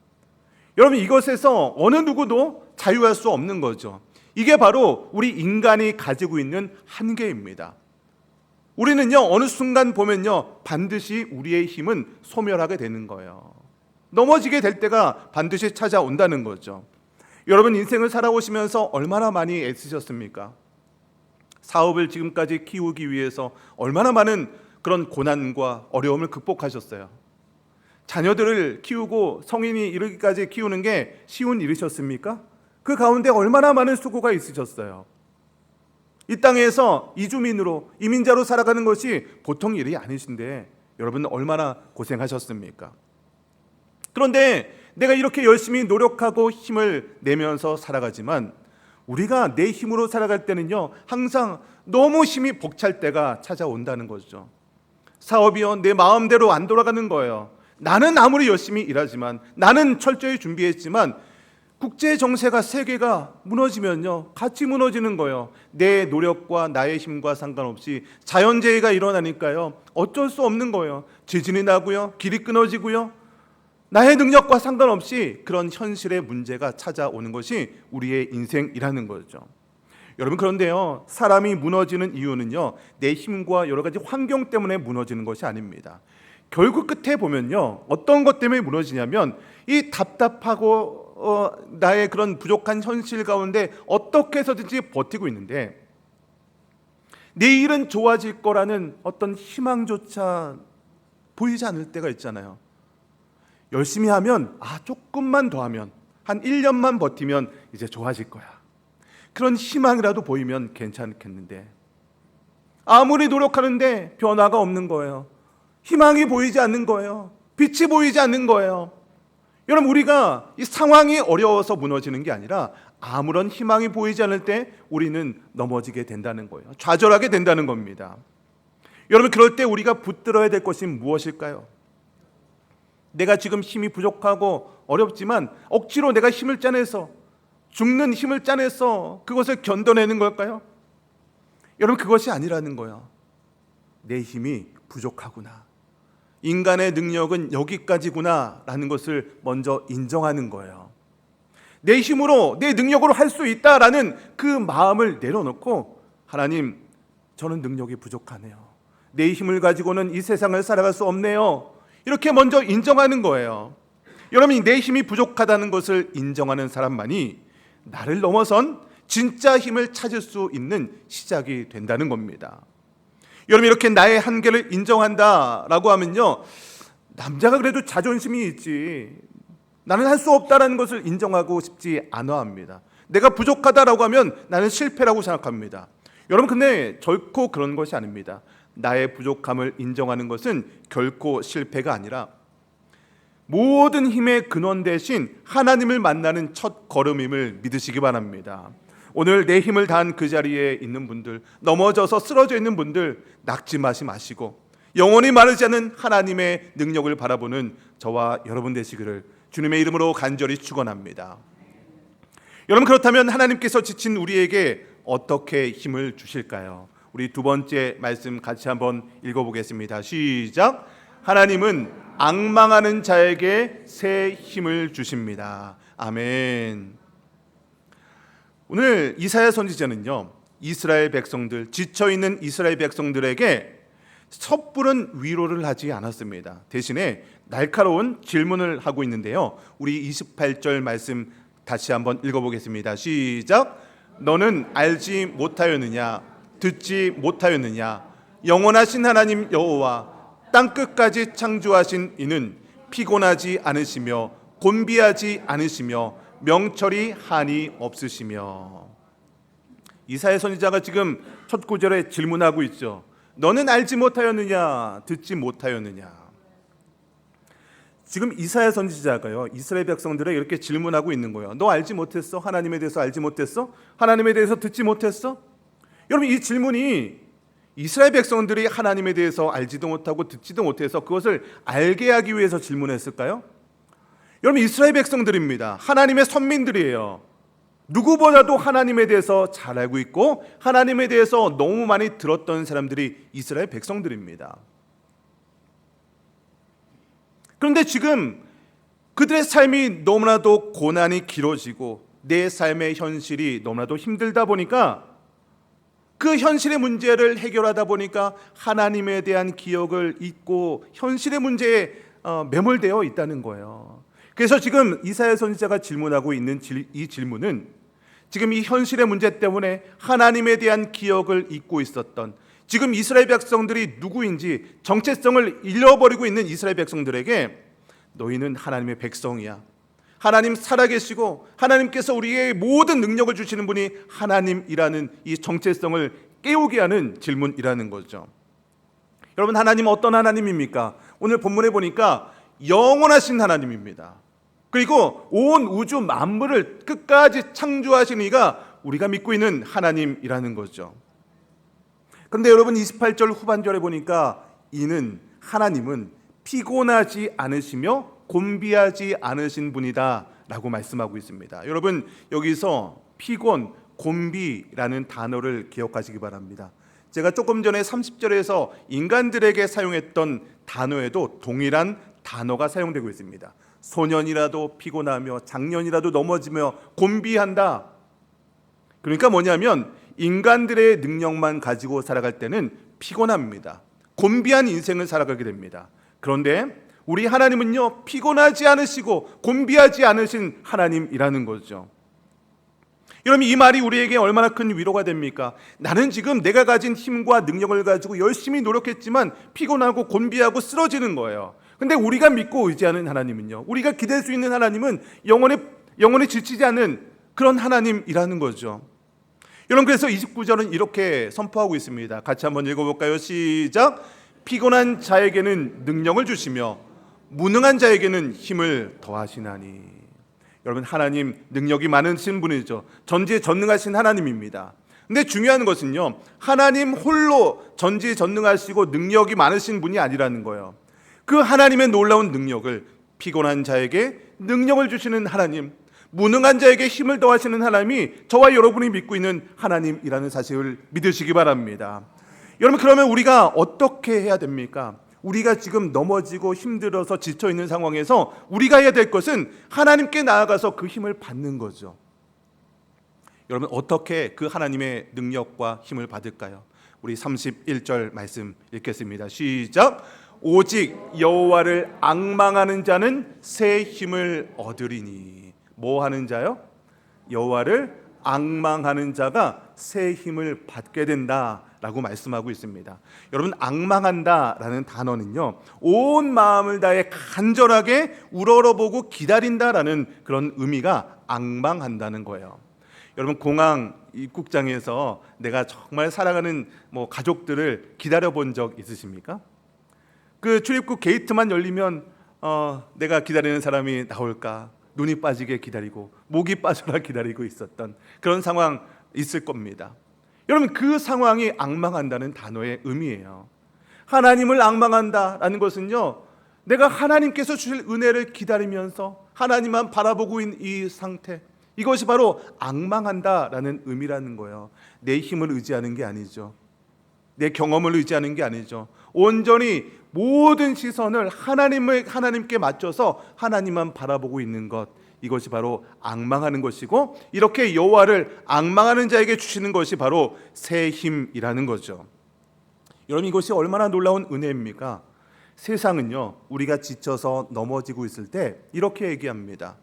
여러분, 이것에서 어느 누구도 자유할 수 없는 거죠. 이게 바로 우리 인간이 가지고 있는 한계입니다. 우리는요, 어느 순간 보면요, 반드시 우리의 힘은 소멸하게 되는 거예요. 넘어지게 될 때가 반드시 찾아온다는 거죠. 여러분, 인생을 살아오시면서 얼마나 많이 애쓰셨습니까? 사업을 지금까지 키우기 위해서 얼마나 많은 그런 고난과 어려움을 극복하셨어요. 자녀들을 키우고 성인이 이르기까지 키우는 게 쉬운 일이셨습니까? 그 가운데 얼마나 많은 수고가 있으셨어요. 이 땅에서 이주민으로, 이민자로 살아가는 것이 보통 일이 아니신데 여러분 얼마나 고생하셨습니까? 그런데 내가 이렇게 열심히 노력하고 힘을 내면서 살아가지만 우리가 내 힘으로 살아갈 때는요, 항상 너무 힘이 벅찰 때가 찾아온다는 거죠. 사업이요, 내 마음대로 안 돌아가는 거예요. 나는 아무리 열심히 일하지만, 나는 철저히 준비했지만 국제 정세가, 세계가 무너지면요, 같이 무너지는 거예요. 내 노력과 나의 힘과 상관없이 자연재해가 일어나니까요, 어쩔 수 없는 거예요. 지진이 나고요, 길이 끊어지고요, 나의 능력과 상관없이 그런 현실의 문제가 찾아오는 것이 우리의 인생이라는 거죠. 여러분, 그런데요, 사람이 무너지는 이유는요, 내 힘과 여러 가지 환경 때문에 무너지는 것이 아닙니다. 결국 끝에 보면요, 어떤 것 때문에 무너지냐면 이 답답하고 나의 그런 부족한 현실 가운데 어떻게 해서든지 버티고 있는데 내일은 좋아질 거라는 어떤 희망조차 보이지 않을 때가 있잖아요. 열심히 하면, 조금만 더 하면, 한 1년만 버티면 이제 좋아질 거야, 그런 희망이라도 보이면 괜찮겠는데 아무리 노력하는데 변화가 없는 거예요. 희망이 보이지 않는 거예요. 빛이 보이지 않는 거예요. 여러분, 우리가 이 상황이 어려워서 무너지는 게 아니라 아무런 희망이 보이지 않을 때 우리는 넘어지게 된다는 거예요. 좌절하게 된다는 겁니다. 여러분, 그럴 때 우리가 붙들어야 될 것이 무엇일까요? 내가 지금 힘이 부족하고 어렵지만 억지로 내가 힘을 짜내서, 죽는 힘을 짜내서 그것을 견뎌내는 걸까요? 여러분, 그것이 아니라는 거예요. 내 힘이 부족하구나, 인간의 능력은 여기까지구나 라는 것을 먼저 인정하는 거예요. 내 힘으로, 내 능력으로 할 수 있다라는 그 마음을 내려놓고, 하나님, 저는 능력이 부족하네요. 내 힘을 가지고는 이 세상을 살아갈 수 없네요. 이렇게 먼저 인정하는 거예요. 여러분, 내 힘이 부족하다는 것을 인정하는 사람만이 나를 넘어선 진짜 힘을 찾을 수 있는 시작이 된다는 겁니다. 여러분, 이렇게 나의 한계를 인정한다라고 하면요, 남자가 그래도 자존심이 있지, 나는 할 수 없다라는 것을 인정하고 싶지 않아 합니다. 내가 부족하다라고 하면 나는 실패라고 생각합니다. 여러분, 근데 결코 그런 것이 아닙니다. 나의 부족함을 인정하는 것은 결코 실패가 아니라 모든 힘의 근원 대신 하나님을 만나는 첫 걸음임을 믿으시기 바랍니다. 오늘 내 힘을 다한 그 자리에 있는 분들, 넘어져서 쓰러져 있는 분들, 낙심하지 마시고 영원히 마르지 않는 하나님의 능력을 바라보는 저와 여러분 되시기를 주님의 이름으로 간절히 축원합니다. 여러분, 그렇다면 하나님께서 지친 우리에게 어떻게 힘을 주실까요? 우리 두 번째 말씀 같이 한번 읽어보겠습니다. 시작. 하나님은 앙망하는 자에게 새 힘을 주십니다. 아멘. 오늘 이사야 선지자는요, 이스라엘 백성들, 지쳐있는 이스라엘 백성들에게 섣부른 위로를 하지 않았습니다. 대신에 날카로운 질문을 하고 있는데요. 우리 28절 말씀 다시 한번 읽어보겠습니다. 시작. 너는 알지 못하였느냐? 듣지 못하였느냐? 영원하신 하나님 여호와 땅 끝까지 창조하신 이는 피곤하지 않으시며 곤비하지 않으시며 명철이 한이 없으시며. 이사야 선지자가 지금 첫 구절에 질문하고 있죠. 너는 알지 못하였느냐? 듣지 못하였느냐? 지금 이사야 선지자가요, 이스라엘 백성들에게 이렇게 질문하고 있는 거예요. 너 알지 못했어? 하나님에 대해서 알지 못했어? 하나님에 대해서 듣지 못했어? 여러분, 이 질문이 이스라엘 백성들이 하나님에 대해서 알지도 못하고 듣지도 못해서 그것을 알게 하기 위해서 질문했을까요? 여러분, 이스라엘 백성들입니다. 하나님의 선민들이에요. 누구보다도 하나님에 대해서 잘 알고 있고 하나님에 대해서 너무 많이 들었던 사람들이 이스라엘 백성들입니다. 그런데 지금 그들의 삶이 너무나도 고난이 길어지고 내 삶의 현실이 너무나도 힘들다 보니까 그 현실의 문제를 해결하다 보니까 하나님에 대한 기억을 잊고 현실의 문제에 매몰되어 있다는 거예요. 그래서 지금 이사야 선지자가 질문하고 있는 이 질문은 지금 이 현실의 문제 때문에 하나님에 대한 기억을 잊고 있었던 지금 이스라엘 백성들이 누구인지 정체성을 잃어버리고 있는 이스라엘 백성들에게 너희는 하나님의 백성이야. 하나님 살아계시고 하나님께서 우리에게 모든 능력을 주시는 분이 하나님이라는 이 정체성을 깨우게 하는 질문이라는 거죠. 여러분, 하나님은 어떤 하나님입니까? 오늘 본문에 보니까 영원하신 하나님입니다. 그리고 온 우주 만물을 끝까지 창조하신 이가 우리가 믿고 있는 하나님이라는 거죠. 그런데 여러분, 28절 후반절에 보니까 이는 하나님은 피곤하지 않으시며 곤비하지 않으신 분이다 라고 말씀하고 있습니다. 여러분, 여기서 피곤, 곤비라는 단어를 기억하시기 바랍니다. 제가 조금 전에 30절에서 인간들에게 사용했던 단어에도 동일한 단어가 사용되고 있습니다. 소년이라도 피곤하며 장년이라도 넘어지며 곤비한다. 그러니까 뭐냐면 인간들의 능력만 가지고 살아갈 때는 피곤합니다. 곤비한 인생을 살아가게 됩니다. 그런데 우리 하나님은요, 피곤하지 않으시고 곤비하지 않으신 하나님이라는 거죠. 여러분, 이 말이 우리에게 얼마나 큰 위로가 됩니까? 나는 지금 내가 가진 힘과 능력을 가지고 열심히 노력했지만 피곤하고 곤비하고 쓰러지는 거예요. 근데 우리가 믿고 의지하는 하나님은요, 우리가 기댈 수 있는 하나님은 영원히 지치지 않는 그런 하나님이라는 거죠. 여러분, 그래서 29절은 이렇게 선포하고 있습니다. 같이 한번 읽어볼까요? 시작. 피곤한 자에게는 능력을 주시며 무능한 자에게는 힘을 더하시나니. 여러분, 하나님 능력이 많으신 분이죠. 전지전능하신 하나님입니다. 근데 중요한 것은요, 하나님 홀로 전지전능하시고 능력이 많으신 분이 아니라는 거예요. 그 하나님의 놀라운 능력을 피곤한 자에게 능력을 주시는 하나님, 무능한 자에게 힘을 더하시는 하나님이 저와 여러분이 믿고 있는 하나님이라는 사실을 믿으시기 바랍니다. 여러분, 그러면 우리가 어떻게 해야 됩니까? 우리가 지금 넘어지고 힘들어서 지쳐있는 상황에서 우리가 해야 될 것은 하나님께 나아가서 그 힘을 받는 거죠. 여러분, 어떻게 그 하나님의 능력과 힘을 받을까요? 우리 31절 말씀 읽겠습니다. 시작. 오직 여호와를 앙망하는 자는 새 힘을 얻으리니. 뭐 하는 자요? 여호와를 앙망하는 자가 새 힘을 받게 된다라고 말씀하고 있습니다. 여러분, 앙망한다라는 단어는요, 온 마음을 다해 간절하게 우러러보고 기다린다라는 그런 의미가 앙망한다는 거예요. 여러분, 공항 입국장에서 내가 정말 사랑하는 가족들을 기다려본 적 있으십니까? 그 출입국 게이트만 열리면 내가 기다리는 사람이 나올까 눈이 빠지게 기다리고 목이 빠져라 기다리고 있었던 그런 상황 있을 겁니다. 여러분, 그 상황이 앙망한다는 단어의 의미예요. 하나님을 앙망한다라는 것은요, 내가 하나님께서 주실 은혜를 기다리면서 하나님만 바라보고 있는 이 상태, 이것이 바로 앙망한다라는 의미라는 거예요. 내 힘을 의지하는 게 아니죠. 내 경험을 의지하는 게 아니죠. 온전히 모든 시선을 하나님께 맞춰서 하나님만 바라보고 있는 것, 이것이 바로 앙망하는 것이고, 이렇게 여호와를 앙망하는 자에게 주시는 것이 바로 새 힘이라는 거죠. 여러분, 이것이 얼마나 놀라운 은혜입니까? 세상은요, 우리가 지쳐서 넘어지고 있을 때 이렇게 얘기합니다.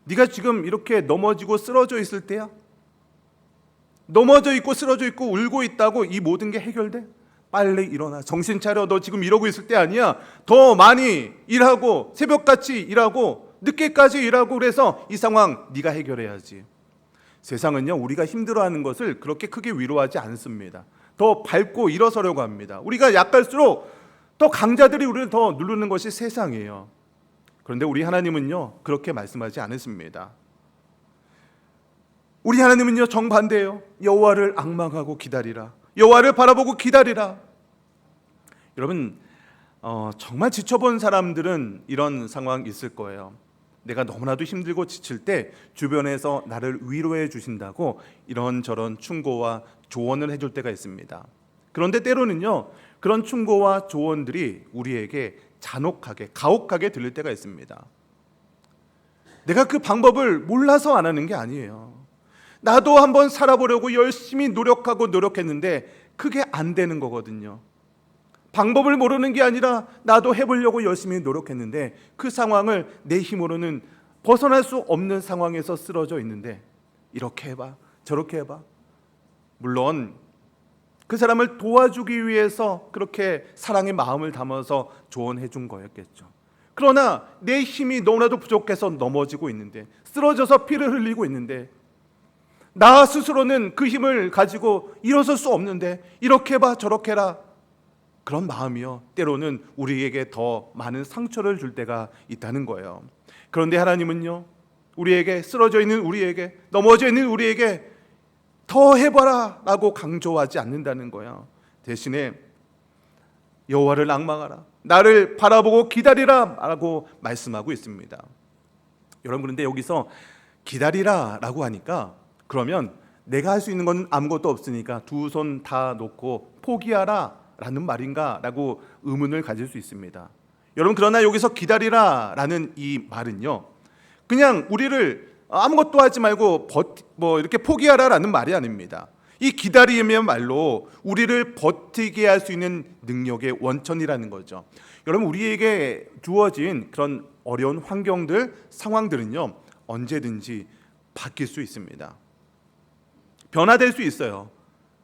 네가 지금 이렇게 넘어지고 쓰러져 있을 때야? 넘어져 있고 쓰러져 있고 울고 있다고 이 모든 게 해결돼? 빨리 일어나, 정신 차려. 너 지금 이러고 있을 때 아니야. 더 많이 일하고 새벽같이 일하고 늦게까지 일하고, 그래서 이 상황 네가 해결해야지. 세상은요, 우리가 힘들어하는 것을 그렇게 크게 위로하지 않습니다. 더 밟고 일어서려고 합니다. 우리가 약할수록 더 강자들이 우리를 더 누르는 것이 세상이에요. 그런데 우리 하나님은요, 그렇게 말씀하지 않으십니다. 우리 하나님은요, 정반대예요. 여호와를 앙망하고 기다리라. 여호와를 바라보고 기다리라. 여러분, 정말 지쳐본 사람들은 이런 상황 있을 거예요. 내가 너무나도 힘들고 지칠 때 주변에서 나를 위로해 주신다고 이런저런 충고와 조언을 해줄 때가 있습니다. 그런데 때로는요, 그런 충고와 조언들이 우리에게 잔혹하게, 가혹하게 들릴 때가 있습니다. 내가 그 방법을 몰라서 안 하는 게 아니에요. 나도 한번 살아보려고 열심히 노력했는데 그게 안 되는 거거든요. 방법을 모르는 게 아니라 나도 해보려고 열심히 노력했는데 그 상황을 내 힘으로는 벗어날 수 없는 상황에서 쓰러져 있는데, 이렇게 해봐, 저렇게 해봐. 물론 그 사람을 도와주기 위해서 그렇게 사랑의 마음을 담아서 조언해 준 거였겠죠. 그러나 내 힘이 너무나도 부족해서 넘어지고 있는데, 쓰러져서 피를 흘리고 있는데, 나 스스로는 그 힘을 가지고 일어설 수 없는데 이렇게 해봐, 저렇게 해라. 그런 마음이요, 때로는 우리에게 더 많은 상처를 줄 때가 있다는 거예요. 그런데 하나님은요, 우리에게, 쓰러져 있는 우리에게, 넘어져 있는 우리에게 더 해봐라 라고 강조하지 않는다는 거예요. 대신에 여호와를 앙망하라, 나를 바라보고 기다리라 라고 말씀하고 있습니다. 여러분, 그런데 여기서 기다리라 라고 하니까, 그러면 내가 할 수 있는 건 아무것도 없으니까 두 손 다 놓고 포기하라 라는 말인가 라고 의문을 가질 수 있습니다. 여러분, 그러나 여기서 기다리라 라는 이 말은요, 그냥 우리를 아무것도 하지 말고 이렇게 포기하라 라는 말이 아닙니다. 이 기다림이란 말로 우리를 버티게 할 수 있는 능력의 원천이라는 거죠. 여러분, 우리에게 주어진 그런 어려운 환경들, 상황들은요, 언제든지 바뀔 수 있습니다. 변화될 수 있어요.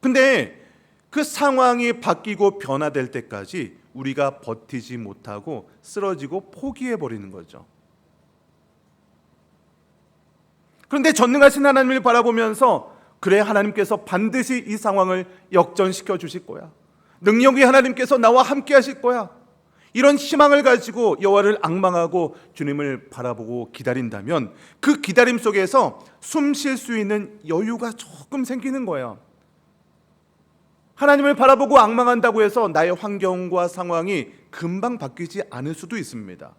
근데 그 상황이 바뀌고 변화될 때까지 우리가 버티지 못하고 쓰러지고 포기해버리는 거죠. 그런데 전능하신 하나님을 바라보면서, 그래, 하나님께서 반드시 이 상황을 역전시켜 주실 거야, 능력이 하나님께서 나와 함께 하실 거야, 이런 희망을 가지고 여호와를 앙망하고 주님을 바라보고 기다린다면 그 기다림 속에서 숨 쉴 수 있는 여유가 조금 생기는 거예요. 하나님을 바라보고 앙망한다고 해서 나의 환경과 상황이 금방 바뀌지 않을 수도 있습니다.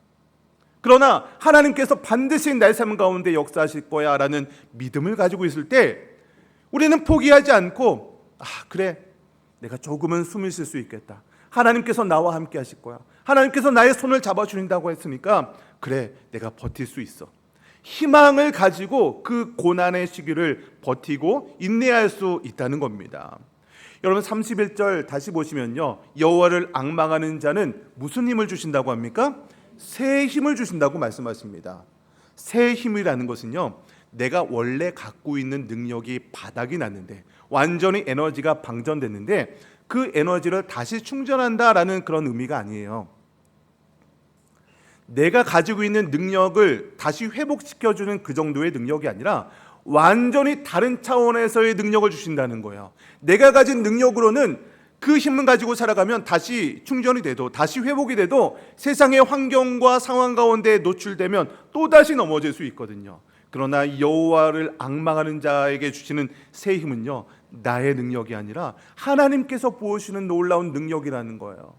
그러나 하나님께서 반드시 내 삶 가운데 역사하실 거야 라는 믿음을 가지고 있을 때 우리는 포기하지 않고, 그래, 내가 조금은 숨을 쉴 수 있겠다, 하나님께서 나와 함께 하실 거야, 하나님께서 나의 손을 잡아주신다고 했으니까 그래, 내가 버틸 수 있어, 희망을 가지고 그 고난의 시기를 버티고 인내할 수 있다는 겁니다. 여러분, 31절 다시 보시면요, 여호와를 앙망하는 자는 무슨 힘을 주신다고 합니까? 새 힘을 주신다고 말씀하십니다. 새 힘이라는 것은요, 내가 원래 갖고 있는 능력이 바닥이 났는데, 완전히 에너지가 방전됐는데 그 에너지를 다시 충전한다라는 그런 의미가 아니에요. 내가 가지고 있는 능력을 다시 회복시켜주는 그 정도의 능력이 아니라 완전히 다른 차원에서의 능력을 주신다는 거예요. 내가 가진 능력으로는 그 힘을 가지고 살아가면 다시 충전이 돼도, 다시 회복이 돼도 세상의 환경과 상황 가운데 노출되면 또다시 넘어질 수 있거든요. 그러나 여호와를 앙망하는 자에게 주시는 새 힘은요, 나의 능력이 아니라 하나님께서 부으시는 놀라운 능력이라는 거예요.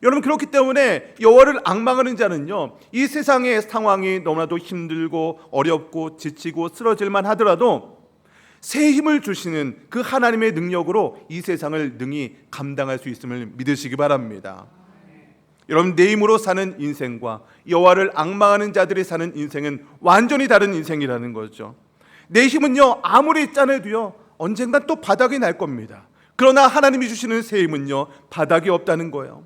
여러분, 그렇기 때문에 여호와를 앙망하는 자는요, 이 세상의 상황이 너무나도 힘들고 어렵고 지치고 쓰러질만 하더라도 새 힘을 주시는 그 하나님의 능력으로 이 세상을 능히 감당할 수 있음을 믿으시기 바랍니다. 여러분, 내 힘으로 사는 인생과 여호와를 앙망하는 자들이 사는 인생은 완전히 다른 인생이라는 거죠. 내 힘은요, 아무리 짜내도요, 언젠간 또 바닥이 날 겁니다. 그러나 하나님이 주시는 새 힘은요, 바닥이 없다는 거예요.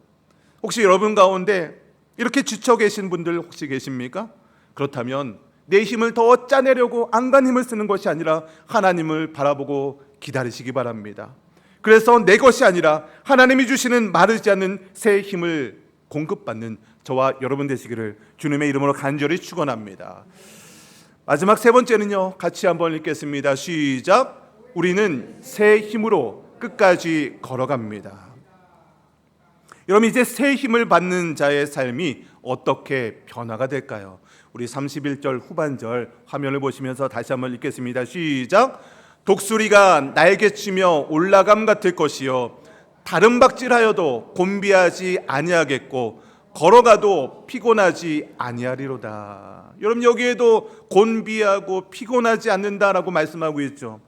혹시 여러분 가운데 이렇게 지쳐 계신 분들 혹시 계십니까? 그렇다면 내 힘을 더 짜내려고 안간 힘을 쓰는 것이 아니라 하나님을 바라보고 기다리시기 바랍니다. 그래서 내 것이 아니라 하나님이 주시는 마르지 않는 새 힘을 공급받는 저와 여러분 되시기를 주님의 이름으로 간절히 축원합니다. 마지막 세 번째는요, 같이 한번 읽겠습니다. 시작. 우리는 새 힘으로 끝까지 걸어갑니다. 여러분, 이제 새 힘을 받는 자의 삶이 어떻게 변화가 될까요? 우리 31절 후반절 화면을 보시면서 다시 한번 읽겠습니다. 시작. 독수리가 날개치며 올라감 같을 것이요 다른 박질하여도 곤비하지 아니하겠고 걸어가도 피곤하지 아니하리로다. 여러분, 여기에도 곤비하고 피곤하지 않는다라고 말씀하고 있죠.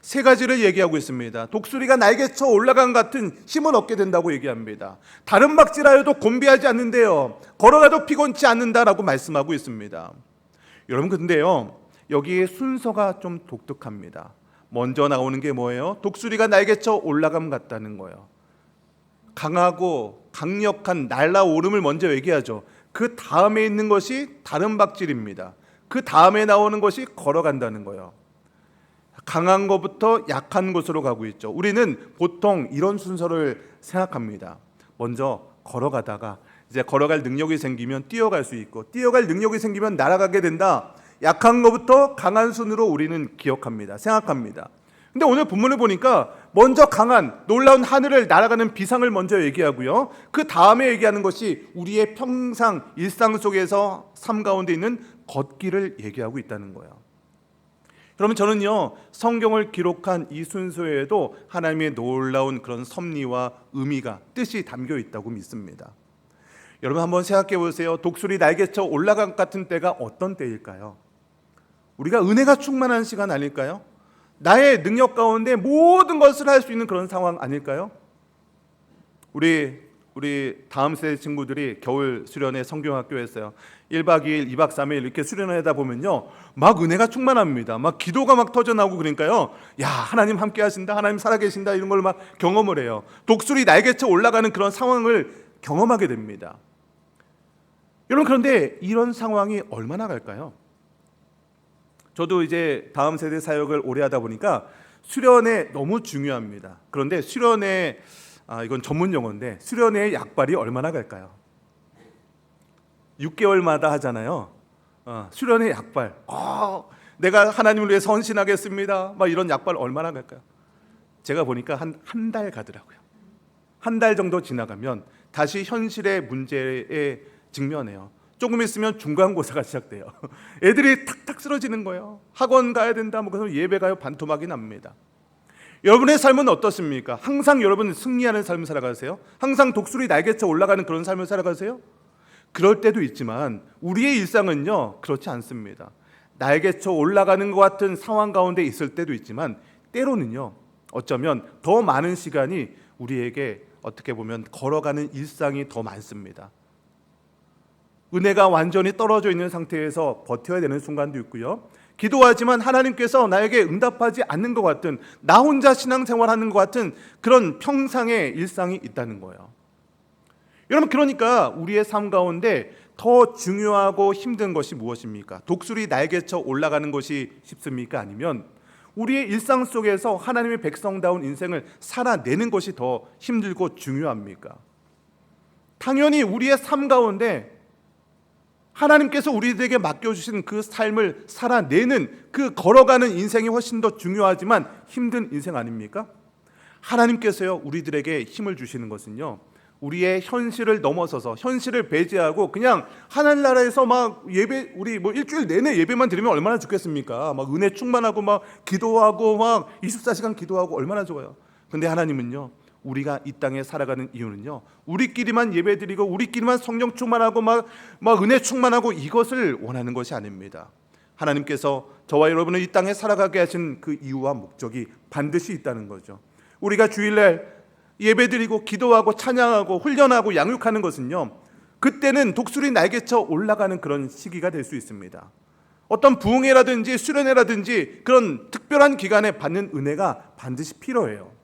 세 가지를 얘기하고 있습니다. 독수리가 날개쳐 올라간 같은 힘을 얻게 된다고 얘기합니다. 다른 박질하여도 곤비하지 않는데요, 걸어가도 피곤치 않는다라고 말씀하고 있습니다. 여러분, 근데요, 여기에 순서가 좀 독특합니다. 먼저 나오는 게 뭐예요? 독수리가 날개쳐 올라감 같다는 거예요. 강하고 강력한 날아오름을 먼저 얘기하죠. 그 다음에 있는 것이 다른 박질입니다. 그 다음에 나오는 것이 걸어간다는 거예요. 강한 것부터 약한 곳으로 가고 있죠. 우리는 보통 이런 순서를 생각합니다. 먼저 걸어가다가 이제 걸어갈 능력이 생기면 뛰어갈 수 있고, 뛰어갈 능력이 생기면 날아가게 된다. 약한 것부터 강한 순으로 우리는 기억합니다. 생각합니다. 근데 오늘 본문을 보니까 먼저 강한 놀라운 하늘을 날아가는 비상을 먼저 얘기하고요, 그 다음에 얘기하는 것이 우리의 평상 일상 속에서 삶 가운데 있는 걷기를 얘기하고 있다는 거예요. 그러면 저는요, 성경을 기록한 이 순서에도 하나님의 놀라운 그런 섭리와 의미가, 뜻이 담겨 있다고 믿습니다. 여러분, 한번 생각해 보세요. 독수리 날개쳐 올라간 같은 때가 어떤 때일까요? 우리가 은혜가 충만한 시간 아닐까요? 나의 능력 가운데 모든 것을 할 수 있는 그런 상황 아닐까요? 우리 다음 세대 친구들이 겨울 수련회 성경학교 했어요. 1박 2일, 2박 3일 이렇게 수련을 하다 보면요, 막 은혜가 충만합니다. 막 기도가 막 터져나오고 그러니까요, 야, 하나님 함께 하신다, 하나님 살아계신다, 이런 걸 막 경험을 해요. 독수리 날개쳐 올라가는 그런 상황을 경험하게 됩니다. 여러분, 그런데 이런 상황이 얼마나 갈까요? 저도 이제 다음 세대 사역을 오래 하다 보니까 수련회 너무 중요합니다. 그런데 수련회, 이건 전문 용어인데, 수련회의 약발이 얼마나 갈까요? 6개월마다 하잖아요. 수련회 약발. 내가 하나님을 위해 헌신하겠습니다. 막 이런 약발 얼마나 갈까요? 제가 보니까 한 달 가더라고요. 한 달 정도 지나가면 다시 현실의 문제에 직면해요. 조금 있으면 중간고사가 시작돼요. 애들이 탁탁 쓰러지는 거예요. 학원 가야 된다, 뭐 그래서 예배 가요, 반토막이 납니다. 여러분의 삶은 어떻습니까? 항상 여러분 승리하는 삶을 살아가세요? 항상 독수리 날개쳐 올라가는 그런 삶을 살아가세요? 그럴 때도 있지만 우리의 일상은요, 그렇지 않습니다. 날개쳐 올라가는 것 같은 상황 가운데 있을 때도 있지만, 때로는요, 어쩌면 더 많은 시간이 우리에게 어떻게 보면 걸어가는 일상이 더 많습니다. 은혜가 완전히 떨어져 있는 상태에서 버텨야 되는 순간도 있고요, 기도하지만 하나님께서 나에게 응답하지 않는 것 같은, 나 혼자 신앙생활하는 것 같은 그런 평상의 일상이 있다는 거예요. 여러분, 그러니까 우리의 삶 가운데 더 중요하고 힘든 것이 무엇입니까? 독수리 날개쳐 올라가는 것이 쉽습니까? 아니면 우리의 일상 속에서 하나님의 백성다운 인생을 살아내는 것이 더 힘들고 중요합니까? 당연히 우리의 삶 가운데 하나님께서 우리들에게 맡겨주신 그 삶을 살아내는, 그 걸어가는 인생이 훨씬 더 중요하지만 힘든 인생 아닙니까? 하나님께서요, 우리들에게 힘을 주시는 것은요, 우리의 현실을 넘어서서, 현실을 배제하고 그냥 하늘나라에서 막 예배, 우리 뭐 일주일 내내 예배만 드리면 얼마나 좋겠습니까? 막 은혜 충만하고 막 기도하고 막 24시간 기도하고 얼마나 좋아요. 근데 하나님은요, 우리가 이 땅에 살아가는 이유는요, 우리끼리만 예배드리고 우리끼리만 성령 충만하고 막 은혜 충만하고 이것을 원하는 것이 아닙니다. 하나님께서 저와 여러분을 이 땅에 살아가게 하신 그 이유와 목적이 반드시 있다는 거죠. 우리가 주일날 예배드리고 기도하고 찬양하고 훈련하고 양육하는 것은요, 그때는 독수리 날개쳐 올라가는 그런 시기가 될 수 있습니다. 어떤 부흥회라든지 수련회라든지 그런 특별한 기간에 받는 은혜가 반드시 필요해요.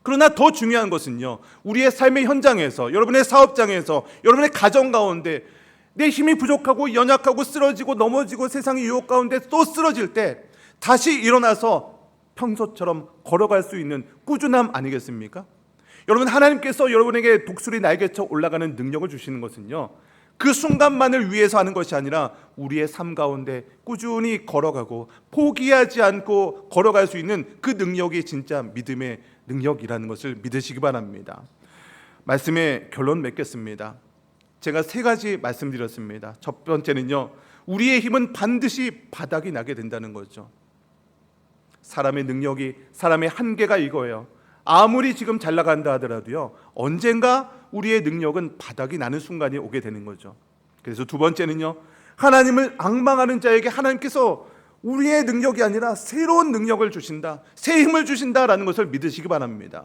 그러나 더 중요한 것은요, 우리의 삶의 현장에서, 여러분의 사업장에서, 여러분의 가정 가운데 내 힘이 부족하고 연약하고 쓰러지고 넘어지고 세상의 유혹 가운데 또 쓰러질 때 다시 일어나서 평소처럼 걸어갈 수 있는 꾸준함 아니겠습니까? 여러분, 하나님께서 여러분에게 독수리 날개쳐 올라가는 능력을 주시는 것은요, 그 순간만을 위해서 하는 것이 아니라 우리의 삶 가운데 꾸준히 걸어가고 포기하지 않고 걸어갈 수 있는 그 능력이 진짜 믿음의 능력이라는 것을 믿으시기 바랍니다. 말씀의 결론 맺겠습니다. 제가 3가지 말씀드렸습니다. 첫 번째는요, 우리의 힘은 반드시 바닥이 나게 된다는 거죠. 사람의 능력이, 사람의 한계가 이거예요. 아무리 지금 잘 나간다 하더라도요, 언젠가 우리의 능력은 바닥이 나는 순간이 오게 되는 거죠. 그래서 두 번째는요, 하나님을 앙망하는 자에게 하나님께서 우리의 능력이 아니라 새로운 능력을 주신다, 새 힘을 주신다라는 것을 믿으시기 바랍니다.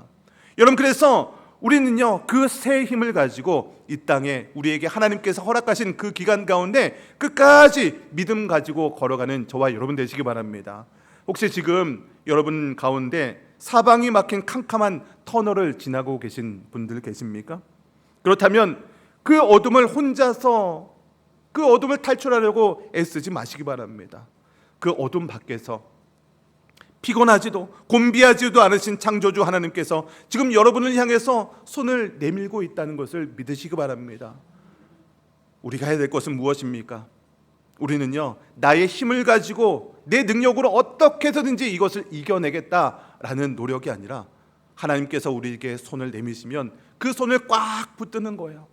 여러분, 그래서 우리는요, 그 새 힘을 가지고 이 땅에 우리에게 하나님께서 허락하신 그 기간 가운데 끝까지 믿음 가지고 걸어가는 저와 여러분 되시기 바랍니다. 혹시 지금 여러분 가운데 사방이 막힌 캄캄한 터널을 지나고 계신 분들 계십니까? 그렇다면 그 어둠을 혼자서, 그 어둠을 탈출하려고 애쓰지 마시기 바랍니다. 그 어둠 밖에서 피곤하지도 곤비하지도 않으신 창조주 하나님께서 지금 여러분을 향해서 손을 내밀고 있다는 것을 믿으시기 바랍니다. 우리가 해야 될 것은 무엇입니까? 우리는요, 나의 힘을 가지고 내 능력으로 어떻게 해서든지 이것을 이겨내겠다라는 노력이 아니라 하나님께서 우리에게 손을 내미시면 그 손을 꽉 붙드는 거예요.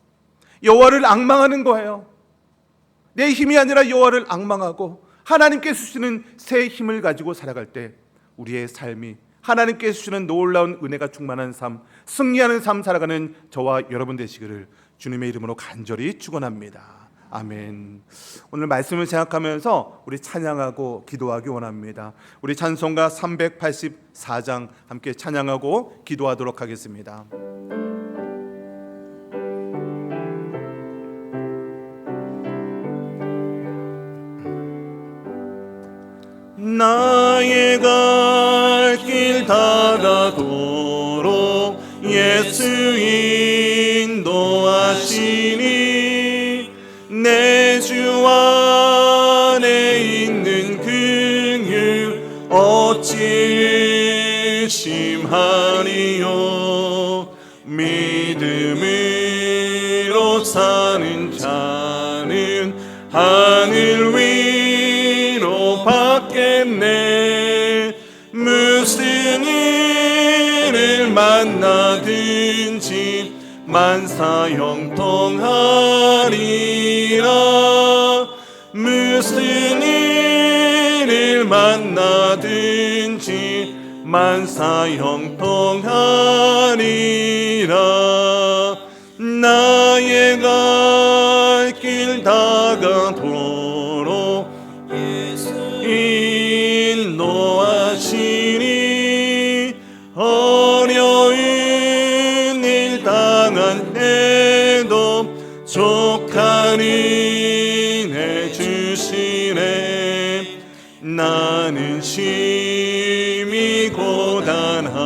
여호와를 앙망하는 거예요. 내 힘이 아니라 여호와를 앙망하고 하나님께 주시는 새 힘을 가지고 살아갈 때 우리의 삶이 하나님께 주시는 놀라운 은혜가 충만한 삶, 승리하는 삶 살아가는 저와 여러분 되시기를 주님의 이름으로 간절히 축원합니다. 아멘. 오늘 말씀을 생각하면서 우리 찬양하고 기도하기 원합니다. 우리 찬송가 384장 함께 찬양하고 기도하도록 하겠습니다. 나의 갈 길 다가도록 예수 인도하시니 내 주 안에 있는 긍휼 어찌 의심하리요. 믿음으로 사는 자는 하늘 위로 받겠네. 무슨 일을 만나든지 만사 형통하리라. 무슨 일을 만나든지 만사 형통하리라. 나의 갈 길 다가도록 인도하시니 어려운 일 당한 때도 족한 은혜 주시네. 나는 심히 고단하고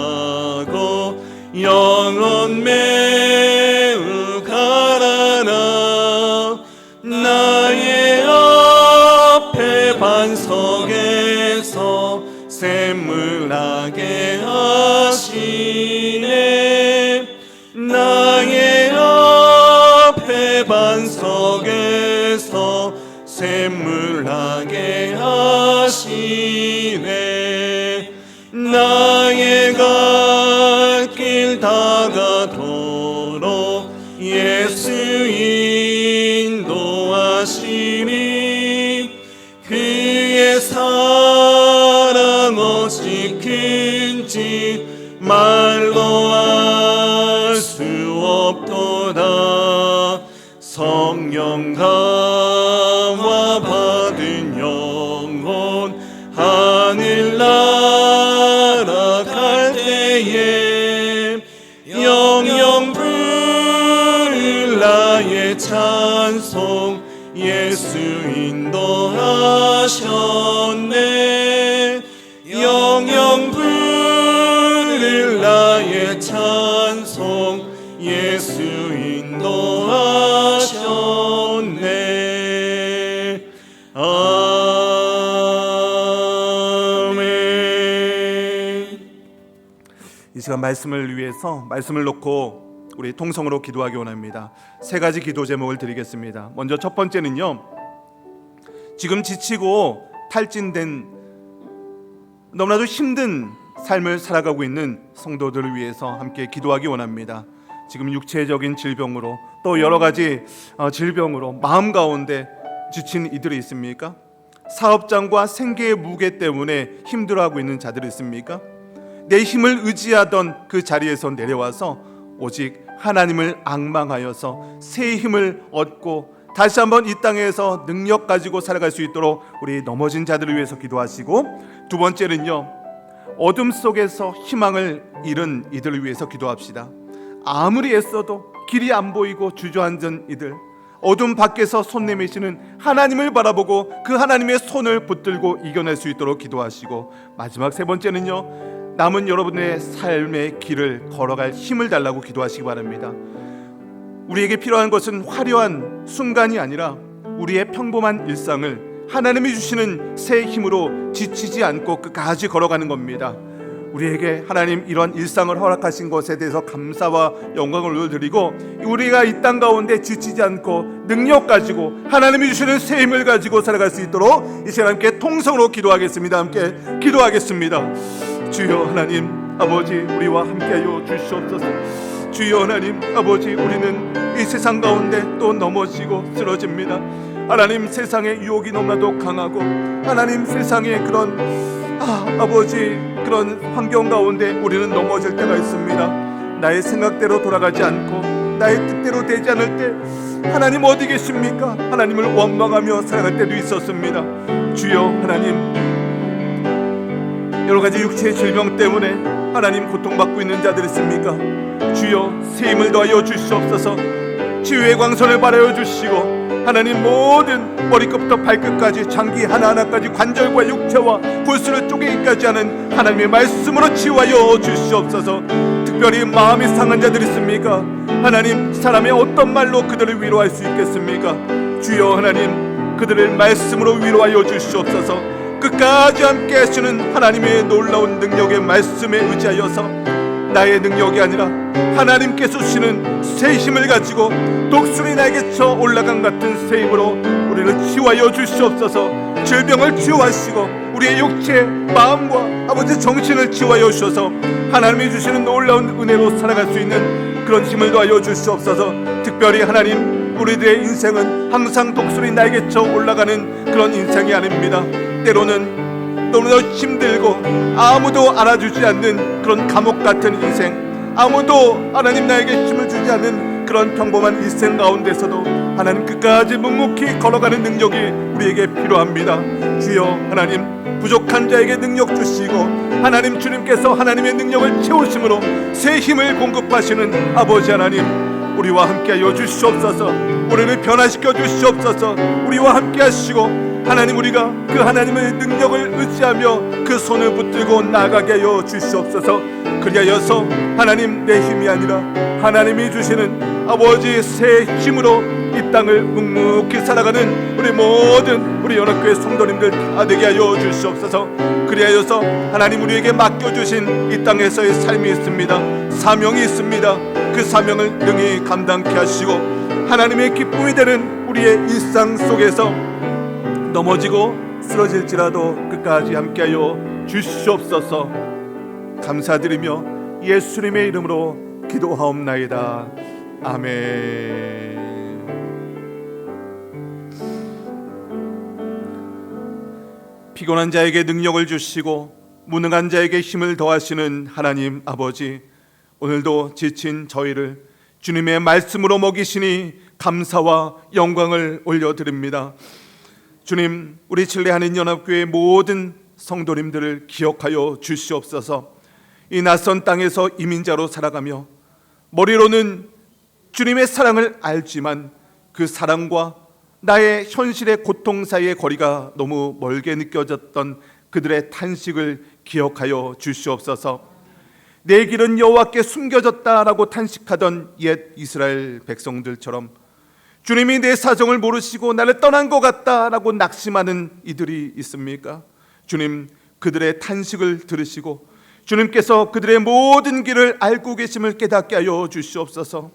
영혼 매우 가난하. 나의 앞에 반석에서 샘물 나게 하시네. 나의 앞에 반석에서 샘물 나게 하시네. 나의 갈 길 다가도록 예수 인도하시니 그의 사랑 어찌 큰지 말로 알 수 없도다. 성령 감화 받은 영혼 하늘나라 갈 때에 영영 부를 나의 찬송 예수 인도하셨네. 영영 부를 나의 찬송 찬송 예수 인도하셨네. 아멘. 이 시간 말씀을 위해서 말씀을 놓고 우리 통성으로 기도하기 원합니다. 세 가지 기도 제목을 드리겠습니다. 먼저 첫 번째는요, 지금 지치고 탈진된 너무나도 힘든 삶을 살아가고 있는 성도들을 위해서 함께 기도하기 원합니다. 지금 육체적인 질병으로 또 여러 가지 질병으로 마음 가운데 지친 이들이 있습니까? 사업장과 생계의 무게 때문에 힘들어하고 있는 자들이 있습니까? 내 힘을 의지하던 그 자리에서 내려와서 오직 하나님을 앙망하여서 새 힘을 얻고 다시 한번 이 땅에서 능력 가지고 살아갈 수 있도록 우리 넘어진 자들을 위해서 기도하시고, 두 번째는요, 어둠 속에서 희망을 잃은 이들을 위해서 기도합시다. 아무리 애써도 길이 안 보이고 주저앉은 이들, 어둠 밖에서 손 내미시는 하나님을 바라보고 그 하나님의 손을 붙들고 이겨낼 수 있도록 기도하시고, 마지막 세 번째는요, 남은 여러분의 삶의 길을 걸어갈 힘을 달라고 기도하시기 바랍니다. 우리에게 필요한 것은 화려한 순간이 아니라 우리의 평범한 일상을 하나님이 주시는 새 힘으로 지치지 않고 끝까지 걸어가는 겁니다. 우리에게 하나님 이런 일상을 허락하신 것에 대해서 감사와 영광을 올려드리고, 우리가 이 땅 가운데 지치지 않고 능력 가지고 하나님이 주시는 새 힘을 가지고 살아갈 수 있도록 이 시간 함께 통성으로 기도하겠습니다. 함께 기도하겠습니다. 주여 하나님 아버지, 우리와 함께하여 주시옵소서. 주여 하나님 아버지, 우리는 이 세상 가운데 또 넘어지고 쓰러집니다. 하나님, 세상의 유혹이 너무나도 강하고, 하나님 세상의 그런 아버지 그런 환경 가운데 우리는 넘어질 때가 있습니다. 나의 생각대로 돌아가지 않고 나의 뜻대로 되지 않을 때 하나님 어디 계십니까? 하나님을 원망하며 살아갈 때도 있었습니다. 주여 하나님, 여러 가지 육체의 질병 때문에 하나님 고통받고 있는 자들 있습니까? 주여 새 힘을 더하여 주시옵소서. 치유의 광선을 발하여 주시고, 하나님 모든 머리끝부터 발끝까지 장기 하나하나까지 관절과 육체와 골수를 쪼개기까지 하는 하나님의 말씀으로 치유하여 주시옵소서. 특별히 마음이 상한 자들 있습니까? 하나님, 사람의 어떤 말로 그들을 위로할 수 있겠습니까? 주여 하나님, 그들을 말씀으로 위로하여 주시옵소서. 끝까지 함께 하시는 하나님의 놀라운 능력의 말씀에 의지하여서 나의 능력이 아니라 하나님께서 주시는 새 힘을 가지고 독수리 날개쳐 올라간 같은 새 힘으로 우리를 치유하여 주시옵소서. 질병을 치유하시고 우리의 육체, 마음과 아버지 정신을 치유하여 주셔서 하나님이 주시는 놀라운 은혜로 살아갈 수 있는 그런 힘을 더하여 주시옵소서. 특별히 하나님, 우리들의 인생은 항상 독수리 날개쳐 올라가는 그런 인생이 아닙니다. 때로는 너무나 힘들고 아무도 알아주지 않는 그런 감옥 같은 인생, 아무도 하나님 나에게 힘을 주지 않는 그런 평범한 일생 가운데서도 하나님 끝까지 묵묵히 걸어가는 능력이 우리에게 필요합니다. 주여 하나님, 부족한 자에게 능력 주시고 하나님 주님께서 하나님의 능력을 채우심으로 새 힘을 공급하시는 아버지 하나님, 우리와 함께하여 주시옵소서. 우리를 변화시켜 주시옵소서. 우리와 함께하시고 하나님, 우리가 그 하나님의 능력을 의지하며 그 손을 붙들고 나가게 하여 주시옵소서. 그리하여서 하나님, 내 힘이 아니라 하나님이 주시는 아버지 새 힘으로 이 땅을 묵묵히 살아가는 우리 모든 우리 연합교회 성도님들 다 되게 하여 주시옵소서. 그리하여서 하나님, 우리에게 맡겨주신 이 땅에서의 삶이 있습니다. 사명이 있습니다. 그 사명을 능히 감당케 하시고 하나님의 기쁨이 되는 우리의 일상 속에서 넘어지고 쓰러질지라도 끝까지 함께하여 주시옵소서. 감사드리며 예수님의 이름으로 기도하옵나이다. 아멘. 피곤한 자에게 능력을 주시고 무능한 자에게 힘을 더하시는 하나님 아버지, 오늘도 지친 저희를 주님의 말씀으로 먹이시니 감사와 영광을 올려드립니다. 주님, 우리 칠레 한인연합교회 모든 성도님들을 기억하여 주시옵소서. 이 낯선 땅에서 이민자로 살아가며 머리로는 주님의 사랑을 알지만 그 사랑과 나의 현실의 고통 사이의 거리가 너무 멀게 느껴졌던 그들의 탄식을 기억하여 주시옵소서. 내 길은 여호와께 숨겨졌다라고 탄식하던 옛 이스라엘 백성들처럼 주님이 내 사정을 모르시고 나를 떠난 것 같다라고 낙심하는 이들이 있습니까? 주님, 그들의 탄식을 들으시고 주님께서 그들의 모든 길을 알고 계심을 깨닫게 하여 주시옵소서.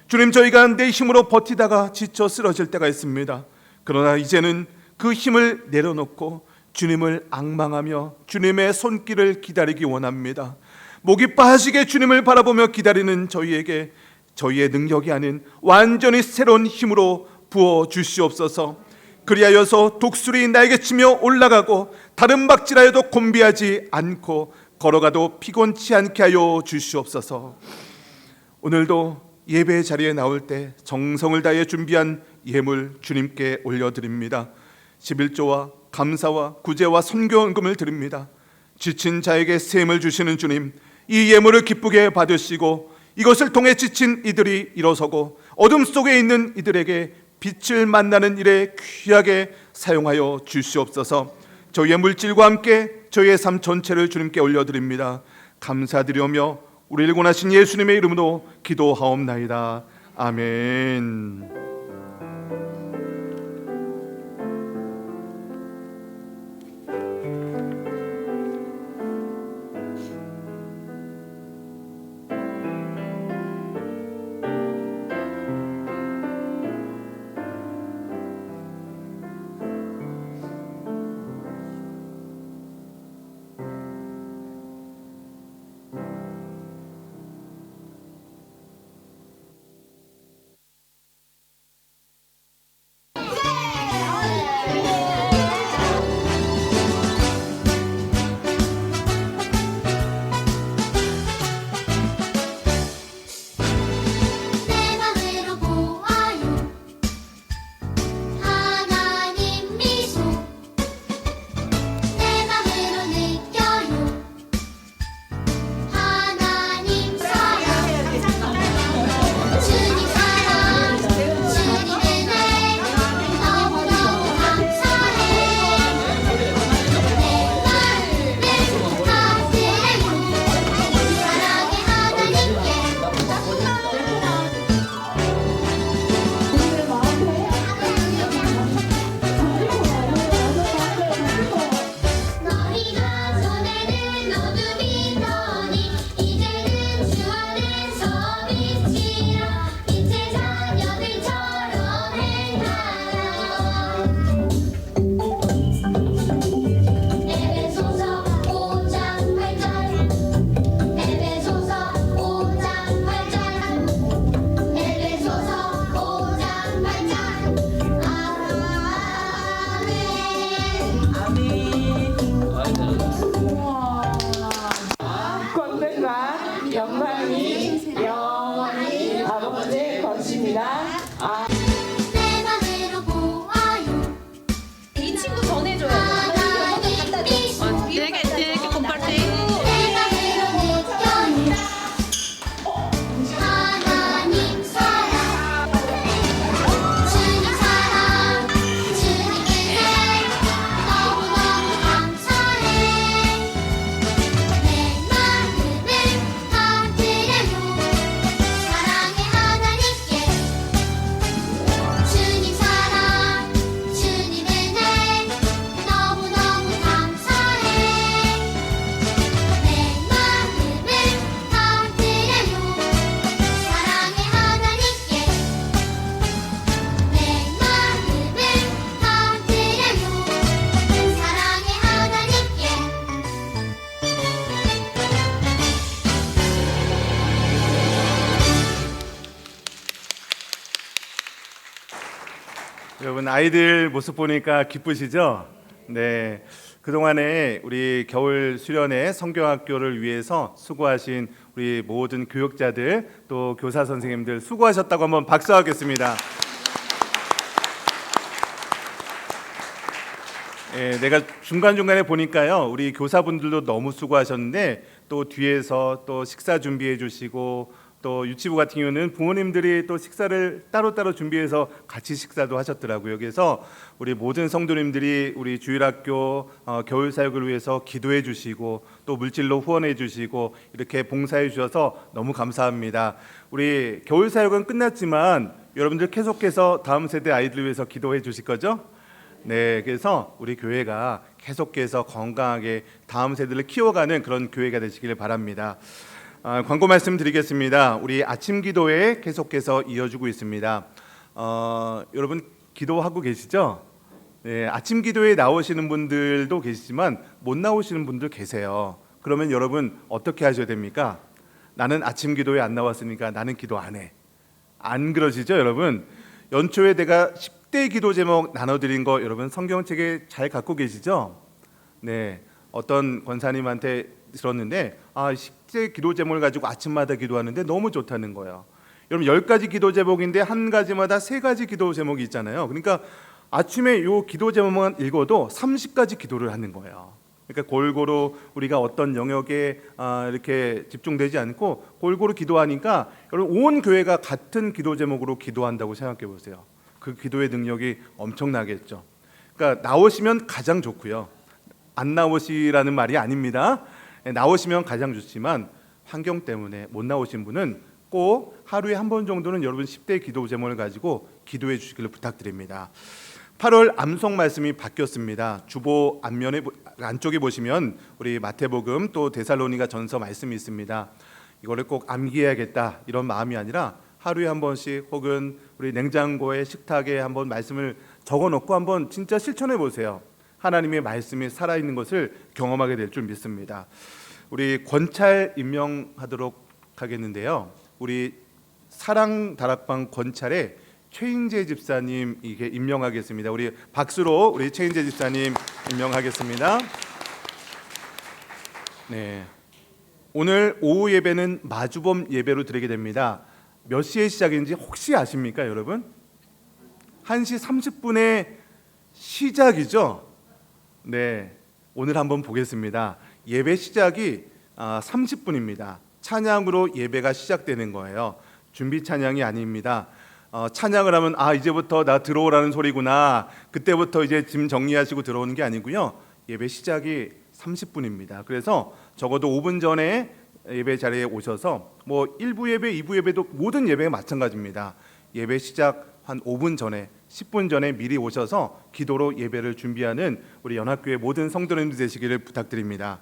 주님, 저희가 내 힘으로 버티다가 지쳐 쓰러질 때가 있습니다. 그러나 이제는 그 힘을 내려놓고 주님을 앙망하며 주님의 손길을 기다리기 원합니다. 목이 빠지게 주님을 바라보며 기다리는 저희에게 저희의 능력이 아닌 완전히 새로운 힘으로 부어 주시옵소서. 그리하여서 독수리 날개치며 올라가고 다른 박질하여도 곤비하지 않고 걸어가도 피곤치 않게 하여 주시옵소서. 오늘도 예배 자리에 나올 때 정성을 다해 준비한 예물 주님께 올려드립니다. 11조와 감사와 구제와 선교헌금을 드립니다. 지친 자에게 셈을 주시는 주님, 이 예물을 기쁘게 받으시고 이것을 통해 지친 이들이 일어서고 어둠 속에 있는 이들에게 빛을 만나는 일에 귀하게 사용하여 주시옵소서. 저희의 물질과 함께 저희의 삶 전체를 주님께 올려드립니다. 감사드리며 우리를 구원하신 예수님의 이름으로 기도하옵나이다. 아멘. 여러분, 아이들 모습 보니까 기쁘시죠? 네, 그동안에 우리 겨울 수련회 성경학교를 위해서 수고하신 우리 모든 교육자들 또 교사 선생님들 수고하셨다고 한번 박수하겠습니다. 내가 중간중간에 보니까요, 우리 교사분들도 너무 수고하셨는데 또 뒤에서 또 식사 준비해 주시고 또 유치부 같은 경우는 부모님들이 또 식사를 따로따로 준비해서 같이 식사도 하셨더라고요. 그래서 우리 모든 성도님들이 우리 주일학교 겨울 사역을 위해서 기도해 주시고 또 물질로 후원해 주시고 이렇게 봉사해 주셔서 너무 감사합니다. 우리 겨울 사역은 끝났지만 여러분들 계속해서 다음 세대 아이들을 위해서 기도해 주실 거죠? 네, 그래서 우리 교회가 계속해서 건강하게 다음 세대를 키워가는 그런 교회가 되시길 바랍니다. 광고 말씀드리겠습니다. 우리 아침 기도회 계속해서 이어지고 있습니다. 여러분 기도하고 계시죠? 네, 아침 기도에 나오시는 분들도 계시지만 못 나오시는 분들 계세요. 그러면 여러분 어떻게 하셔야 됩니까? 나는 아침 기도에 안 나왔으니까 나는 기도 안 해. 안 그러시죠, 여러분? 연초에 내가 10대 기도 제목 나눠드린 거 여러분 성경책에 잘 갖고 계시죠? 네, 어떤 권사님한테 들었는데 10대 기도 제목을 가지고 아침마다 기도하는데 너무 좋다는 거예요. 여러분 10가지 기도 제목인데 한 가지마다 3가지 기도 제목이 있잖아요. 그러니까 아침에 요 기도 제목만 읽어도 30가지 기도를 하는 거예요. 그러니까 골고루 우리가 어떤 영역에 이렇게 집중되지 않고 골고루 기도하니까 여러분 온 교회가 같은 기도 제목으로 기도한다고 생각해 보세요. 그 기도의 능력이 엄청나겠죠. 그러니까 나오시면 가장 좋고요. 안 나오시라는 말이 아닙니다. 나오시면 가장 좋지만 환경 때문에 못 나오신 분은 꼭 하루에 한 번 정도는 여러분 10대 기도 제목을 가지고 기도해 주시기를 부탁드립니다. 8월 암송 말씀이 바뀌었습니다. 주보 앞면에 안쪽에 보시면 우리 마태복음 또 데살로니가 전서 말씀이 있습니다. 이거를 꼭 암기해야겠다 이런 마음이 아니라 하루에 한 번씩 혹은 우리 냉장고에 식탁에 한번 말씀을 적어놓고 한번 진짜 실천해 보세요. 하나님의 말씀이 살아있는 것을 경험하게 될 줄 믿습니다. 우리 권찰 임명하도록 하겠는데요. 우리 사랑 다락방 권찰에 최인재 집사님 이게 임명하겠습니다. 우리 박수로 우리 최인재 집사님 임명하겠습니다. 네, 오늘 오후 예배는 마주범 예배로 드리게 됩니다. 몇 시에 시작인지 혹시 아십니까, 여러분? 1시 30분에 시작이죠. 네, 오늘 한번 보겠습니다. 예배 시작이 30분입니다. 찬양으로 예배가 시작되는 거예요. 준비 찬양이 아닙니다. 찬양을 하면 이제부터 나 들어오라는 소리구나. 그때부터 이제 짐 정리하시고 들어오는 게 아니고요. 예배 시작이 30분입니다. 그래서 적어도 5분 전에 예배 자리에 오셔서 뭐 1부 예배, 2부 예배도 모든 예배가 마찬가지입니다. 예배 시작 한 5분 전에 10분 전에 미리 오셔서 기도로 예배를 준비하는 우리 연합교회 모든 성도님들 되시기를 부탁드립니다.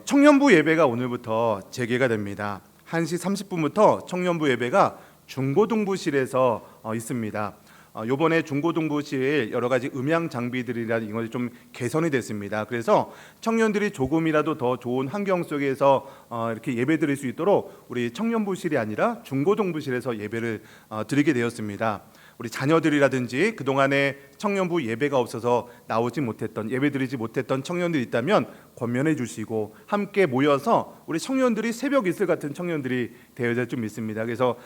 청년부 예배가 오늘부터 재개가 됩니다. 1시 30분부터 청년부 예배가 중고등부실에서 있습니다. 요번에 중고등부실 여러 가지 음향 장비들이라 이것이 좀 개선이 됐습니다. 그래서 청년들이 조금이라도 더 좋은 환경 속에서 이렇게 예배 드릴 수 있도록 우리 청년부실이 아니라 중고등부실에서 예배를 드리게 되었습니다. 우리 자녀들이라든지 그동안에 청년부 예배가 없어서 나오지 못했던 예배 드리지 못했던 청년들이 있다면 권면해 주시고 함께 모여서 우리 청년들이 새벽 이슬 같은 청년들이 되어야 될 줄 믿습니다. 그래서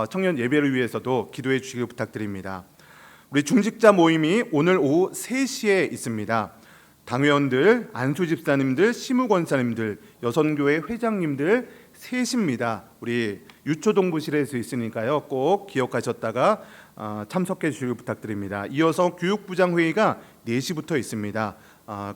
청년 예배를 위해서도 기도해 주시길 부탁드립니다. 우리 중직자 모임이 오늘 오후 3시에 있습니다. 당회원들, 안수 집사님들, 시무 권사님들, 여선교회 회장님들 셋입니다. 우리 유초동부실에서 있으니까요. 꼭 기억하셨다가 참석해 주시길 부탁드립니다. 이어서 교육부장 회의가 4시부터 있습니다.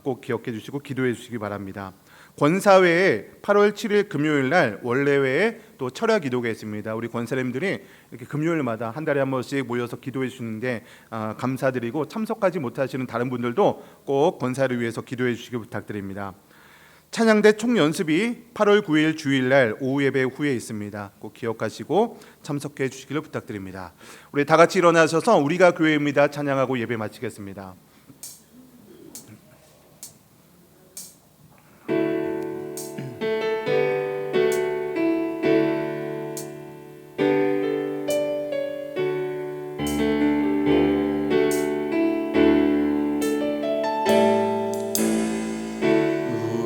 꼭 기억해 주시고 기도해 주시기 바랍니다. 권사회에 8월 7일 금요일 날 원래회에 또 철야 기도가 있습니다. 우리 권사님들이 이렇게 금요일마다 한 달에 한 번씩 모여서 기도해 주시는데 감사드리고 참석하지 못하시는 다른 분들도 꼭 권사를 위해서 기도해 주시기 부탁드립니다. 찬양대 총연습이 8월 9일 주일날 오후 예배 후에 있습니다. 꼭 기억하시고 참석해 주시기를 부탁드립니다. 우리 다 같이 일어나셔서 우리가 교회입니다 찬양하고 예배 마치겠습니다.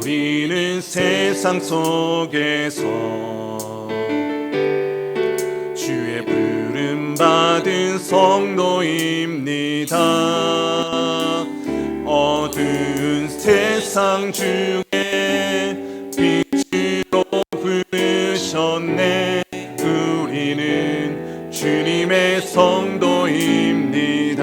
우리는 세상 속에서 주의 부름 받은 성도입니다. 어두운 세상 중에 빛으로 부르셨네. 주님의 성도입니다.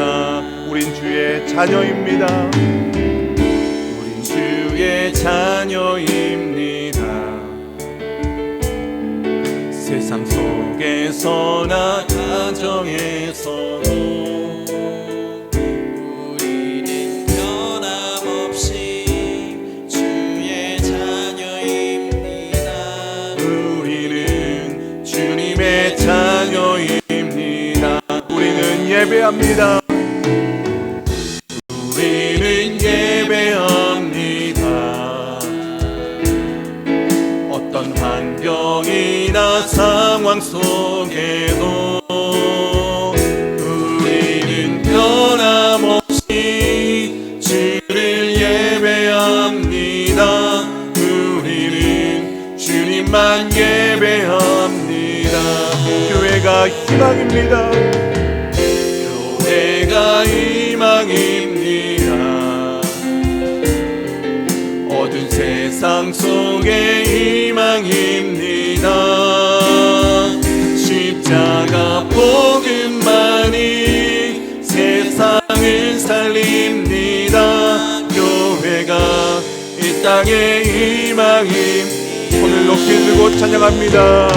우린 주의 자녀입니다. 우린 주의 자녀입니다. 세상 속에서나 가정에서도 우리는 변함없이 주의 자녀입니다. 우리는 주님의 자녀입니다. 우리는 예배합니다. 우리는 예배합니다. 어떤 환경이나 상황 속에도 우리는 변함없이 주를 예배합니다. 우리는 주님만 예배합니다. 교회가 희망입니다. 교회가 희망입니다. 어두운 세상 속에 희망입니다. 십자가 복음만이 세상을 살립니다. 교회가 이 땅의 희망입니다. 손을 높이 들고 찬양합니다.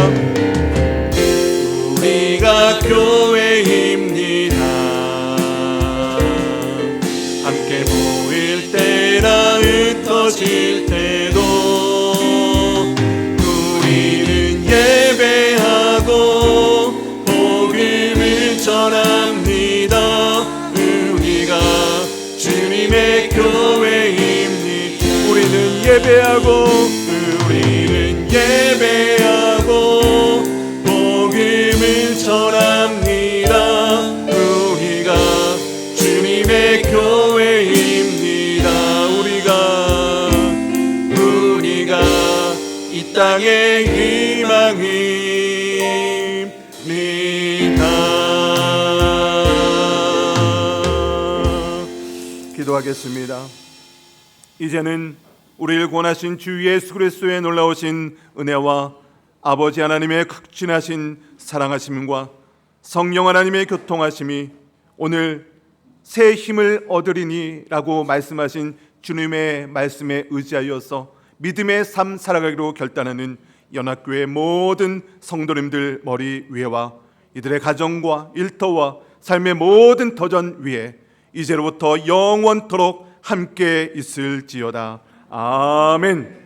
우리가 교회입니다. 함께 모일 때나 흩어질 때도 우리는 예배하고 복음을 전합니다. 우리가 주님의 교회입니다. 우리는 예배하고 우리는 예배하고 복음을 전합니다. 우리가 주님의 교회입니다. 우리가 이 땅의 희망입니다. 기도하겠습니다. 이제는 우리를 구원하신 주 예수 그리스도의 놀라우신 은혜와 아버지 하나님의 극진하신 사랑하심과 성령 하나님의 교통하심이 오늘 새 힘을 얻으리니 라고 말씀하신 주님의 말씀에 의지하여서 믿음의 삶 살아가기로 결단하는 연합교회 모든 성도님들 머리 위에와 이들의 가정과 일터와 삶의 모든 터전 위에 이제로부터 영원토록 함께 있을지어다. 아멘.